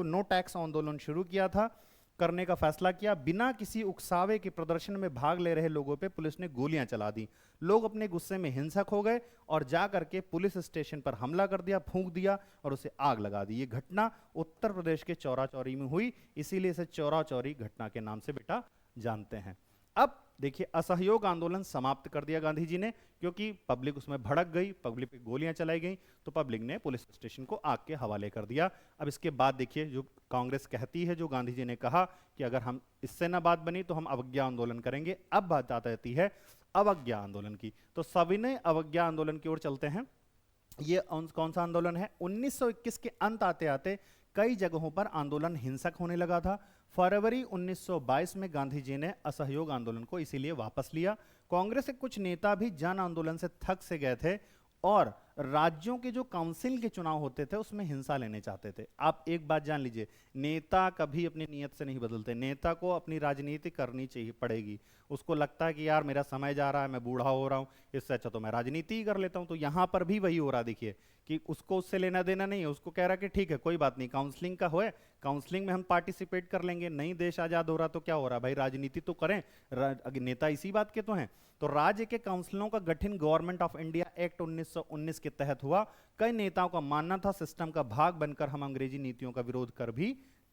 नो टैक्स आंदोलन शुरू किया था, करने का फैसला किया, बिना किसी उकसावे के प्रदर्शन में भाग ले रहे लोगों पे पुलिस ने गोलियां चला दी। लोग अपने गुस्से में हिंसक हो गए और जा करके पुलिस स्टेशन पर हमला कर दिया, फूंक दिया और उसे आग लगा दी। ये घटना उत्तर प्रदेश के चौरा चौरी में हुई, इसीलिए इसे चौरा चौरी घटना के नाम से बेटा जानते हैं। अब देखिए, असहयोग आंदोलन समाप्त कर दिया गांधी जी ने, क्योंकि पब्लिक उसमें भड़क गई, पब्लिक पे गोलियां चलाई गई, तो पब्लिक ने पुलिस स्टेशन को आग के हवाले कर दिया। अब इसके बाद देखिए, जो कांग्रेस कहती है, जो गांधी जी ने कहा कि अगर हम इससे ना बात बनी तो हम अवज्ञा आंदोलन करेंगे। अब बात आती है अवज्ञा आंदोलन की, तो सविनय अवज्ञा आंदोलन की ओर चलते हैं। ये कौन सा आंदोलन है? 1921 के अंत आते आते कई जगहों पर आंदोलन हिंसक होने लगा था। फरवरी 1922 में गांधी जी ने असहयोग आंदोलन को इसीलिए वापस लिया। कांग्रेस के कुछ नेता भी जन आंदोलन से थक से गए थे और राज्यों के जो काउंसिल के चुनाव होते थे उसमें हिंसा लेने चाहते थे। आप एक बात जान लीजिए, नेता कभी अपनी नीयत से नहीं बदलते, नेता को अपनी राजनीति करनी चाहिए पड़ेगी। उसको लगता है कि यार मेरा समय जा रहा है, मैं बूढ़ा हो रहा हूं, इससे अच्छा तो मैं राजनीति ही कर लेता हूं। तो यहां पर भी वही हो रहा, देखिए कि उसको उससे लेना देना नहीं है, उसको कह रहा कि ठीक है कोई बात नहीं, काउंसलिंग का होए, काउंसलिंग में हम पार्टिसिपेट कर लेंगे, नहीं देश आजाद हो रहा तो क्या हो रहा भाई, राजनीति तो करें, नेता इसी बात के तो हैं। तो राज्य के काउंसिलों का गठन गवर्नमेंट ऑफ इंडिया एक्ट 1919 के तहत हुआ। कई नेताओं का मानना था सिस्टम का भाग बनकर हम अंग्रेजी नीतियों का विरोध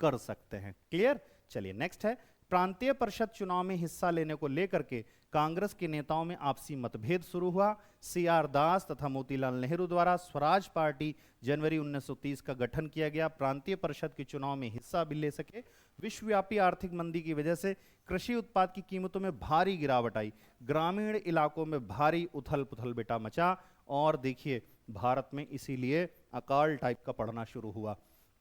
कर सकते हैं। क्लियर? चलिए नेक्स्ट है, प्रांतीय परिषद चुनाव में हिस्सा लेने को लेकर के कांग्रेस के नेताओं में आपसी मतभेद शुरू हुआ। सीआर दास तथा मोतीलाल नेहरू द्वारा स्वराज पार्टी जनवरी 1930 का गठन किया गया। प्रांतीय परिषद के चुनाव में हिस्सा भी ले सके। विश्वव्यापी आर्थिक मंदी की वजह से कृषि उत्पाद की कीमतों में भारी गिरावट आई, ग्रामीण इलाकों में भारी उथल पुथल बेटा मचा, और देखिए भारत में इसीलिए अकाल टाइप का पड़ना शुरू हुआ।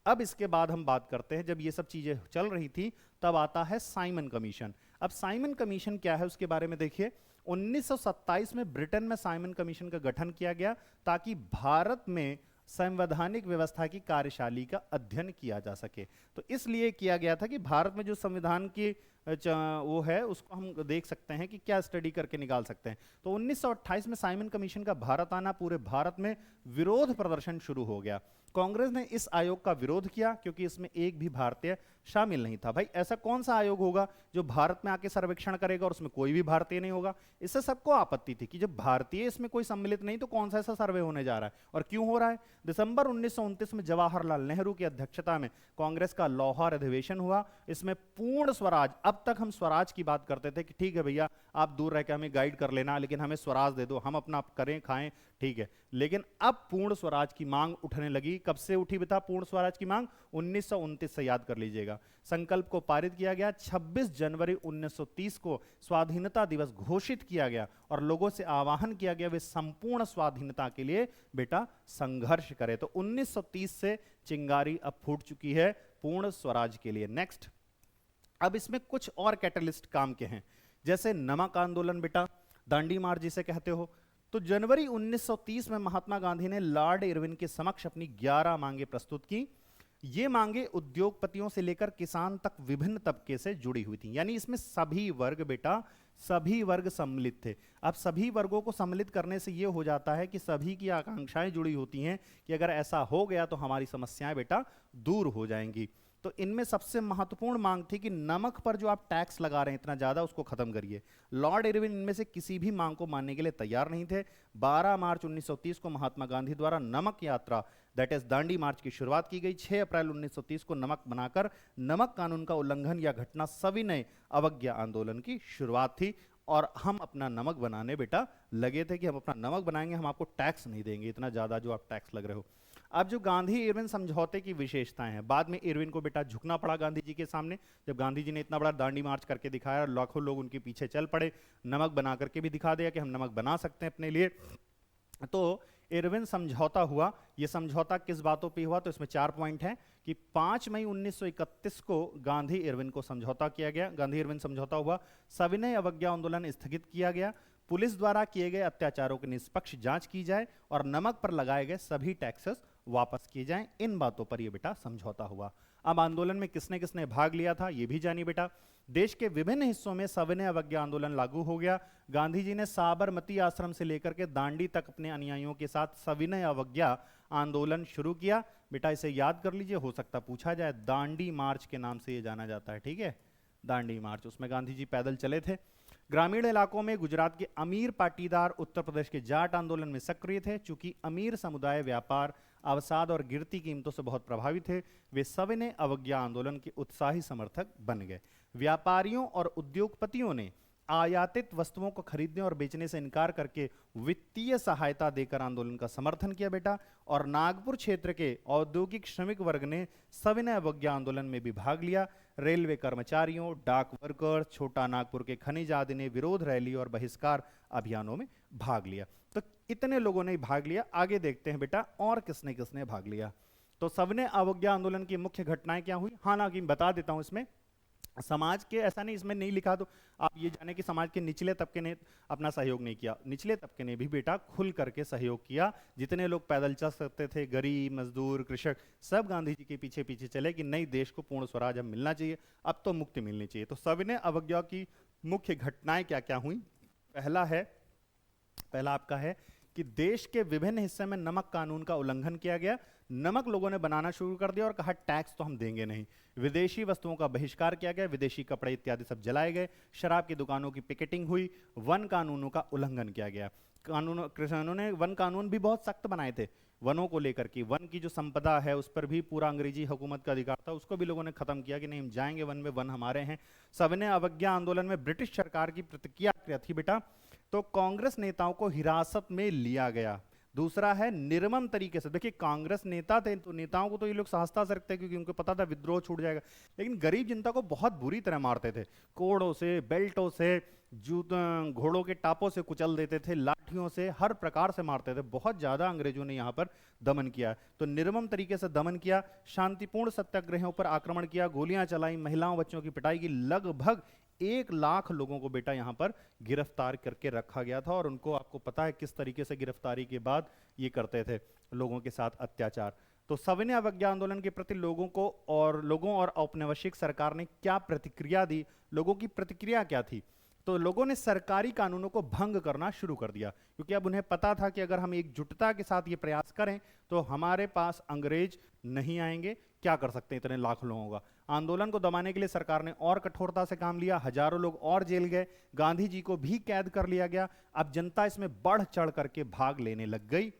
अब इसके बाद हम बात करते हैं, जब ये सब चीजें चल रही थी तब आता है साइमन कमीशन। अब साइमन कमीशन क्या है उसके बारे में देखिए। 1927 में ब्रिटेन में साइमन कमीशन का गठन किया गया ताकि भारत में संवैधानिक व्यवस्था की कार्यशैली का अध्ययन किया जा सके। तो इसलिए किया गया था कि भारत में जो संविधान की वो है उसको हम देख सकते हैं कि क्या स्टडी करके निकाल सकते हैं। तो 1928 में साइमन कमीशन का भारत आना, पूरे भारत में विरोध प्रदर्शन शुरू हो गया। कांग्रेस ने इस आयोग का विरोध किया क्योंकि इसमें एक भी भारतीय शामिल नहीं था। भाई ऐसा कौन सा आयोग होगा जो भारत में आके सर्वेक्षण करेगा और उसमें कोई भी भारतीय नहीं होगा? इससे सबको आपत्ति थी कि जब भारतीय इसमें कोई सम्मिलित नहीं तो कौन सा ऐसा सर्वे होने जा रहा है और क्यों हो रहा है। दिसंबर 1929 में जवाहरलाल नेहरू की अध्यक्षता में कांग्रेस का लाहौर अधिवेशन हुआ। इसमें पूर्ण स्वराज, अब तक हम स्वराज की बात करते थे कि ठीक है भैया आप दूर रह के हमें गाइड कर लेना, लेकिन हमें स्वराज दे दो, हम अपना करें खाएं, ठीक है। लेकिन अब पूर्ण स्वराज की मांग उठने लगी। कब से उठी बता पूर्ण स्वराज की मांग? 1929 से, याद कर लीजिएगा। संकल्प को पारित किया गया। 26 जनवरी 1930 को स्वाधीनता दिवस घोषित किया गया और लोगों से आह्वान किया गया वे संपूर्ण स्वाधीनता के लिए बेटा संघर्ष करें। तो 1930 से चिंगारी अब फूट चुकी है, पूर्ण स्वराज के लिए। नेक्स्ट, अब इसमें कुछ और कैटलिस्ट काम के हैं, जैसे नमक आंदोलन बेटा, दांडी मार्च जिसे कहते हो। तो जनवरी 1930 में महात्मा गांधी ने लॉर्ड इरविन के समक्ष अपनी 11 मांगे प्रस्तुत की। ये मांगे उद्योगपतियों से लेकर किसान तक विभिन्न तबके से जुड़ी हुई थी, यानी इसमें सभी वर्ग बेटा, सभी वर्ग सम्मिलित थे। अब सभी वर्गों को सम्मिलित करने से यह हो जाता है कि सभी की आकांक्षाएं जुड़ी होती हैं कि अगर ऐसा हो गया तो हमारी समस्याएं बेटा दूर हो जाएंगी। तो इनमें सबसे महत्वपूर्ण मांग थी कि नमक पर जो आप टैक्स लगा रहे हैं इतना ज्यादा, उसको खत्म करिए। लॉर्ड इरविन इनमें से किसी भी मांग को मानने के लिए तैयार नहीं थे। 12 मार्च 1930 को महात्मा गांधी द्वारा नमक यात्रा दैट इज दांडी मार्च की शुरुआत की गई। 6 अप्रैल 1930 को नमक बनाकर नमक कानून का उल्लंघन या घटना सविनय अवज्ञा आंदोलन की शुरुआत थी। और हम अपना नमक बनाने बेटा लगे थे कि हम अपना नमक बनाएंगे, हम आपको टैक्स नहीं देंगे इतना ज्यादा जो आप टैक्स लग रहे हो। अब जो गांधी इरविन समझौते की विशेषताएं हैं, बाद में इरविन को बेटा झुकना पड़ा गांधी जी के सामने, जब गांधी जी ने इतना बड़ा दांडी मार्च करके दिखाया और लाखों लोग उनके पीछे चल पड़े, नमक बना करके भी दिखा दिया कि हम नमक बना सकते हैं अपने लिए। तो इरविन समझौता हुआ। यह समझौता किस बातों पे हुआ, तो इसमें 4 पॉइंट हैं कि 5 मई 1931 को गांधी इरविन को समझौता किया गया, गांधी इरविन समझौता हुआ। सविनय अवज्ञा आंदोलन स्थगित किया गया, पुलिस द्वारा किए गए अत्याचारों की निष्पक्ष जांच की जाए और नमक पर लगाए गए सभी टैक्सेस वापस किए जाएं। इन बातों पर यह बेटा समझौता हुआ। अब आंदोलन में किसने किसने भाग लिया था यह भी जानिए बेटा। देश के विभिन्न हिस्सों में सविनय अवज्ञा आंदोलन लागू हो गया। गांधी जी ने साबरमती आश्रम से लेकर के दांडी तक अपने अनुयायियों के साथ सविनय अवज्ञा आंदोलन शुरू किया। बेटा इसे याद कर लीजिए, हो सकता पूछा जाए। दांडी मार्च के नाम से यह जाना जाता है, ठीक है, दांडी मार्च। उसमें गांधी जी पैदल चले थे। ग्रामीण इलाकों में गुजरात के अमीर पाटीदार उत्तर प्रदेश के जाट आंदोलन में सक्रिय थे। चूंकि अमीर समुदाय व्यापार, अवसाद और गिरती कीमतों से बहुत प्रभावित थे, वे सविनय अवज्ञा आंदोलन के उत्साही समर्थक बन गए। व्यापारियों और उद्योगपतियों ने आयातित वस्तुओं को खरीदने और बेचने से इनकार करके वित्तीय सहायता देकर आंदोलन का समर्थन किया बेटा। और नागपुर क्षेत्र के औद्योगिक श्रमिक वर्ग ने सविनय अवज्ञा आंदोलन में भी भाग लिया। रेलवे कर्मचारियों, डाक वर्कर्स, छोटा नागपुर के खनिज आदि ने विरोध रैली और बहिष्कार अभियानों में भाग लिया। तो इतने लोगों ने भाग लिया। आगे देखते हैं बेटा और किसने किसने भाग लिया। तो सविनय अवज्ञा आंदोलन की मुख्य घटनाएं क्या हुई, हालांकि बता देता हूं इसमें समाज के, ऐसा नहीं इसमें नहीं लिखा तो आप ये जाने कि समाज के निचले तबके ने अपना सहयोग नहीं किया। निचले तबके ने भी बेटा खुल करके सहयोग किया। जितने लोग पैदल चल सकते थे, गरीब, मजदूर, कृषक, सब गांधी जी के पीछे पीछे चले कि नहीं, देश को पूर्ण स्वराज अब मिलना चाहिए, अब तो मुक्ति मिलनी चाहिए। तो सविनय अवज्ञा की मुख्य घटनाएं क्या क्या हुई। पहला आपका है कि देश के विभिन्न हिस्से में नमक कानून का उल्लंघन किया गया। नमक लोगों ने बनाना शुरू कर दिया और कहा टैक्स तो हम देंगे नहीं। विदेशी वस्तुओं का बहिष्कार किया गया, विदेशी कपड़े इत्यादि सब जलाए गए। शराब की दुकानों की पिकेटिंग हुई। वन कानूनों का उल्लंघन किया गया। किसानों ने वन कानून भी बहुत सख्त बनाए थे वनों को लेकर के। वन की जो संपदा है उस पर भी पूरा अंग्रेजी हुकूमत का अधिकार था, उसको भी लोगों ने खत्म किया कि नहीं, हम जाएंगे वन में, वन हमारे हैं। सविनय अवज्ञा आंदोलन में ब्रिटिश सरकार की प्रतिक्रिया क्या थी बेटा, तो कांग्रेस नेताओं को हिरासत में लिया गया। दूसरा है निर्मम तरीके से, देखिए कांग्रेस नेता थे तो नेताओं को तो ये लोग सहजता से रखते क्योंकि उनको पता था विद्रोह छूट जाएगा, लेकिन गरीब जनता को बहुत बुरी तरह मारते थे। कोड़ों से, बेल्टों से, घोड़ों के टापों से कुचल देते थे, लाठियों से, हर प्रकार से मारते थे। बहुत ज्यादा अंग्रेजों ने यहाँ पर दमन किया। तो निर्मम तरीके से दमन किया। शांतिपूर्ण सत्याग्रहियों पर आक्रमण किया, गोलियां चलाई, महिलाओं बच्चों की पिटाई की। लगभग 1 लाख लोगों को बेटा यहां पर गिरफ्तार करके रखा गया था। और उनको आपको पता है किस तरीके से गिरफ्तारी के बाद ये करते थे लोगों के साथ अत्याचार। तो सविनय अवज्ञा आंदोलन के प्रति लोगों और औपनिवेशिक सरकार ने क्या प्रतिक्रिया दी, लोगों की प्रतिक्रिया क्या थी। तो लोगों ने सरकारी कानूनों को भंग करना शुरू कर दिया, क्योंकि अब उन्हें पता था कि अगर हम एकजुटता के साथ ये प्रयास करें तो हमारे पास अंग्रेज नहीं आएंगे। क्या कर सकते हैं इतने लाख लोगों का। आंदोलन को दबाने के लिए सरकार ने और कठोरता से काम लिया। हजारों लोग और जेल गए, गांधी जी को भी कैद कर लिया गया। अब जनता इसमें बढ़ चढ़ करके भाग लेने लग गई।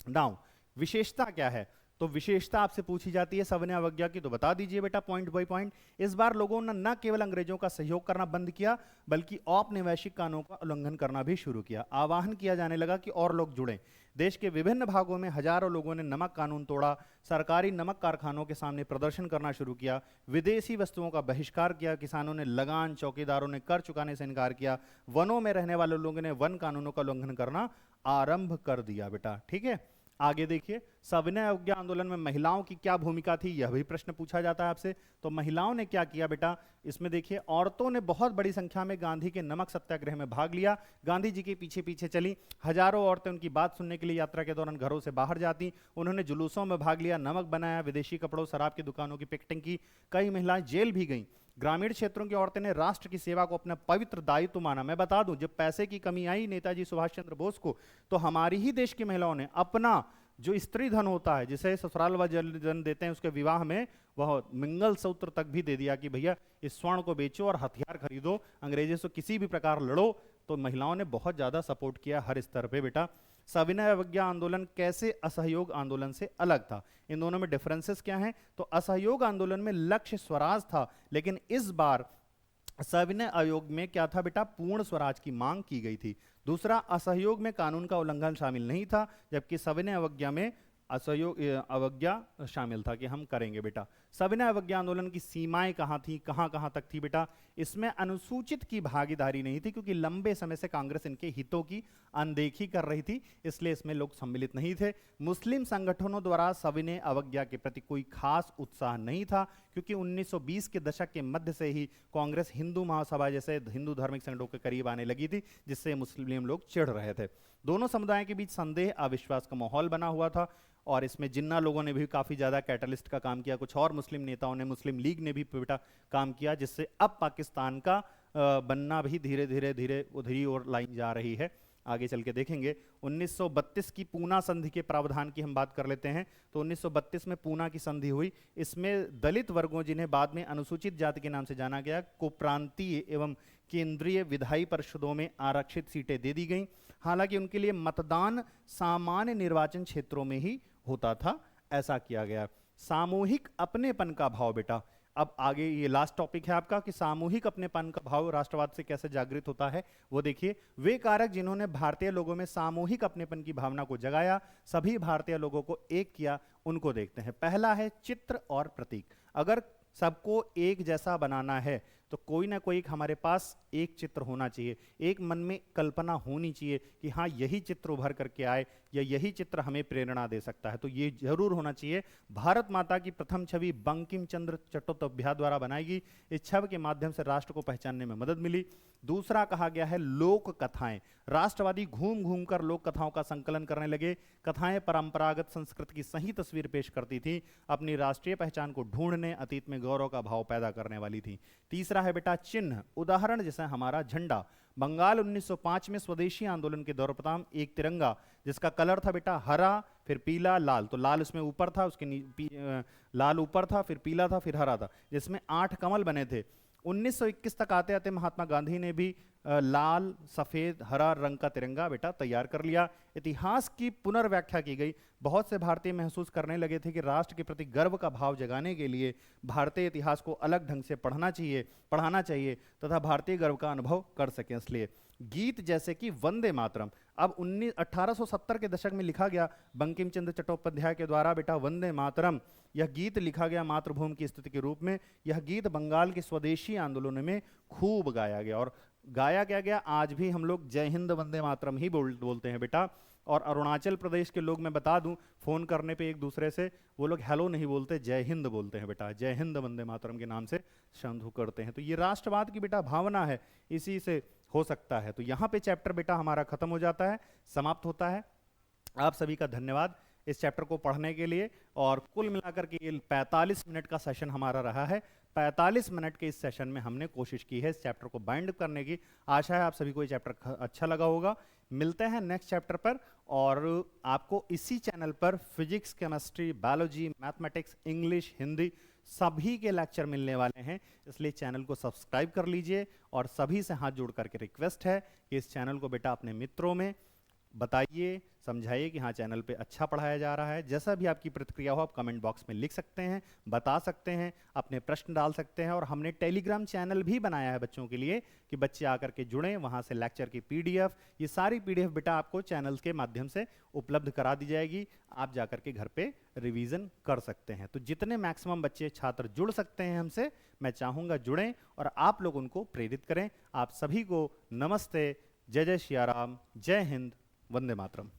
नाउ विशेषता क्या है, तो विशेषता आपसे पूछी जाती है सविनय अवज्ञा की, तो बता दीजिए बेटा पॉइंट बाय पॉइंट। इस बार लोगों ने न केवल अंग्रेजों का सहयोग करना बंद किया, बल्कि औपनिवेशिक कानूनों का उल्लंघन करना भी शुरू किया। आह्वान किया जाने लगा कि और लोग जुड़ें। देश के विभिन्न भागों में हजारों लोगों ने नमक कानून तोड़ा, सरकारी नमक कारखानों के सामने प्रदर्शन करना शुरू किया, विदेशी वस्तुओं का बहिष्कार किया, किसानों ने लगान, चौकीदारों ने कर चुकाने से इनकार किया, वनों में रहने वाले लोगों ने वन कानूनों का उल्लंघन करना आरंभ कर दिया बेटा। ठीक है, आगे देखिए, सविनय अवज्ञा आंदोलन में महिलाओं की क्या भूमिका थी, यह भी प्रश्न पूछा जाता है आपसे। तो महिलाओं ने क्या किया बेटा, इसमें देखिए औरतों ने बहुत बड़ी संख्या में गांधी के नमक सत्याग्रह में भाग लिया, गांधी जी के पीछे पीछे चली, हजारों औरतें उनकी बात सुनने के लिए यात्रा के दौरान घरों से बाहर जाती, उन्होंने जुलूसों में भाग लिया, नमक बनाया, विदेशी कपड़ों शराब की दुकानों की पिकेटिंग की, कई महिलाएं जेल भी गईं। ग्रामीण क्षेत्रों की औरतें ने राष्ट्र की सेवा को अपना पवित्र दायित्व माना। मैं बता दूं, जब पैसे की कमी आई नेताजी सुभाष चंद्र बोस को, तो हमारी ही देश की महिलाओं ने अपना जो स्त्री धन होता है, जिसे ससुराल व जन देते हैं, उसके विवाह में वह मंगल सूत्र तक भी दे दिया कि भैया इस स्वर्ण को बेचो और हथियार खरीदो, अंग्रेजों से किसी भी प्रकार लड़ो। तो महिलाओं ने बहुत ज्यादा सपोर्ट किया हर स्तर पे बेटा। सविनय अवज्ञा आंदोलन कैसे असहयोग आंदोलन से अलग था, इन दोनों में डिफरेंसेस क्या हैं? तो असहयोग आंदोलन में लक्ष्य स्वराज था, लेकिन इस बार सविनय आयोग में क्या था बेटा, पूर्ण स्वराज की मांग की गई थी। दूसरा, असहयोग में कानून का उल्लंघन शामिल नहीं था, जबकि सविनय अवज्ञा में असहयोग अवज्ञा शामिल था कि हम करेंगे बेटा। सविनय अवज्ञा आंदोलन की सीमाएं कहां थी, कहां कहां तक थी बेटा? इसमें अनुसूचित की भागीदारी नहीं थी, क्योंकि लंबे समय से कांग्रेस इनके हितों की अनदेखी कर रही थी, इसलिए इसमें लोग सम्मिलित नहीं थे। मुस्लिम संगठनों द्वारा सविनय अवज्ञा के प्रति कोई खास उत्साह नहीं था, क्योंकि 1920 के दशक के मध्य से ही कांग्रेस हिंदू महासभा जैसे हिंदू धार्मिक संगठनों के करीब आने लगी थी, जिससे मुस्लिम लोग चिढ़ रहे थे। दोनों समुदायों के बीच संदेह अविश्वास का माहौल बना हुआ था, और इसमें जिन्ना लोगों ने भी काफ़ी ज़्यादा कैटलिस्ट का काम किया, कुछ और मुस्लिम नेताओं ने, मुस्लिम लीग ने भी बेटा काम किया, जिससे अब पाकिस्तान का बनना भी धीरे धीरे धीरे उधरी और लाइन जा रही है। आगे चल के देखेंगे। 1932 की पूना संधि के प्रावधान की हम बात कर लेते हैं। तो 1932 में पूना की संधि हुई, इसमें दलित वर्गों, जिन्हें बाद में अनुसूचित जाति के नाम से जाना गया, को प्रांतीय एवं केंद्रीय विधायी परिषदों में आरक्षित सीटें दे दी गईं। हालांकि उनके लिए मतदान सामान्य निर्वाचन क्षेत्रों में ही होता था, ऐसा किया गया। सामूहिक अपनेपन का भाव बेटा, अब आगे ये लास्ट टॉपिक है आपका कि सामूहिक अपनेपन का भाव राष्ट्रवाद से कैसे जागृत होता है, वो देखिए। वे कारक जिन्होंने भारतीय लोगों में सामूहिक अपनेपन की भावना को जगाया, सभी भारतीय लोगों को एक किया, उनको देखते हैं। पहला है चित्र और प्रतीक। अगर सबको एक जैसा बनाना है तो कोई ना कोई हमारे पास एक चित्र होना चाहिए, एक मन में कल्पना होनी चाहिए कि हाँ यही चित्र उभर करके आए या यही चित्र हमें प्रेरणा दे सकता है। तो ये जरूर होना चाहिए। भारत माता की प्रथम छवि बंकिम चंद्र चट्टोपाध्याय द्वारा बनाई गई, इस छवि के माध्यम से राष्ट्र को पहचानने में मदद मिली। दूसरा कहा गया है लोक कथाएं। राष्ट्रवादी घूम घूम कर लोक कथाओं का संकलन करने लगे। कथाएं परंपरागत संस्कृति की सही तस्वीर पेश करती थी, अपनी राष्ट्रीय पहचान को ढूंढने, अतीत में गौरव का भाव पैदा करने वाली थी। तीसरा है बेटा चिन्ह, उदाहरण जैसे हमारा झंडा। बंगाल 1905 में स्वदेशी आंदोलन के दौर पर एक तिरंगा जिसका कलर था बेटा हरा, फिर पीला, लाल। तो लाल उसमें ऊपर था, उसके लाल ऊपर था, फिर पीला था, फिर हरा था, जिसमें 8 कमल बने थे। 1921 तक आते आते महात्मा गांधी ने भी लाल, सफेद, हरा रंग का तिरंगा बेटा तैयार कर लिया। इतिहास की पुनर्व्याख्या की गई। बहुत से भारतीय महसूस करने लगे थे कि राष्ट्र के प्रति गर्व का भाव जगाने के लिए भारतीय इतिहास को अलग ढंग से पढ़ाना चाहिए तथा भारतीय गर्व का अनुभव कर सकें। इसलिए गीत जैसे कि वंदे मातरम, अब 1870 के दशक में लिखा गया बंकिम चंद्र चट्टोपाध्याय के द्वारा बेटा वंदे मातरम। यह गीत लिखा गया मातृभूमि की स्तुति के रूप में। यह गीत बंगाल के स्वदेशी आंदोलनों में खूब गाया गया, और गाया क्या गया, आज भी हम लोग जय हिंद वंदे मातरम ही बोलते हैं बेटा। और अरुणाचल प्रदेश के लोग, मैं बता दूं, फोन करने पे एक दूसरे से वो लोग हेलो नहीं बोलते, जय हिंद बोलते हैं बेटा। जय हिंद वंदे मातरम के नाम से संधु करते हैं। तो ये राष्ट्रवाद की बेटा भावना है, इसी से हो सकता है। तो यहाँ पे चैप्टर बेटा हमारा खत्म हो जाता है, समाप्त होता है। आप सभी का धन्यवाद इस चैप्टर को पढ़ने के लिए। और कुल मिलाकर के ये 45 मिनट का सेशन हमारा रहा है। 45 मिनट के इस सेशन में हमने कोशिश की है इस चैप्टर को बाइंड करने की। आशा है आप सभी को ये चैप्टर अच्छा लगा होगा। मिलते हैं नेक्स्ट चैप्टर पर, और आपको इसी चैनल पर physics, chemistry, biology, mathematics, English, Hindi सभी के लेक्चर मिलने वाले हैं। इसलिए चैनल को सब्सक्राइब कर लीजिए, और सभी से हाथ जोड़ करके रिक्वेस्ट है कि इस चैनल को बेटा अपने मित्रों में बताइए, समझाइए कि हाँ चैनल पे अच्छा पढ़ाया जा रहा है। जैसा भी आपकी प्रतिक्रिया हो आप कमेंट बॉक्स में लिख सकते हैं, बता सकते हैं, अपने प्रश्न डाल सकते हैं। और हमने टेलीग्राम चैनल भी बनाया है बच्चों के लिए कि बच्चे आकर के जुड़ें, वहाँ से लेक्चर की PDF, ये सारी PDF बेटा आपको चैनल्स के माध्यम से उपलब्ध करा दी जाएगी। आप जाकर के घर पे रिवीजन कर सकते हैं। तो जितने मैक्सिमम बच्चे छात्र जुड़ सकते हैं हमसे, मैं चाहूँगा जुड़ें और आप लोग उनको प्रेरित करें। आप सभी को नमस्ते, जय जय सिया राम, जय हिंद, वंदे मातरम।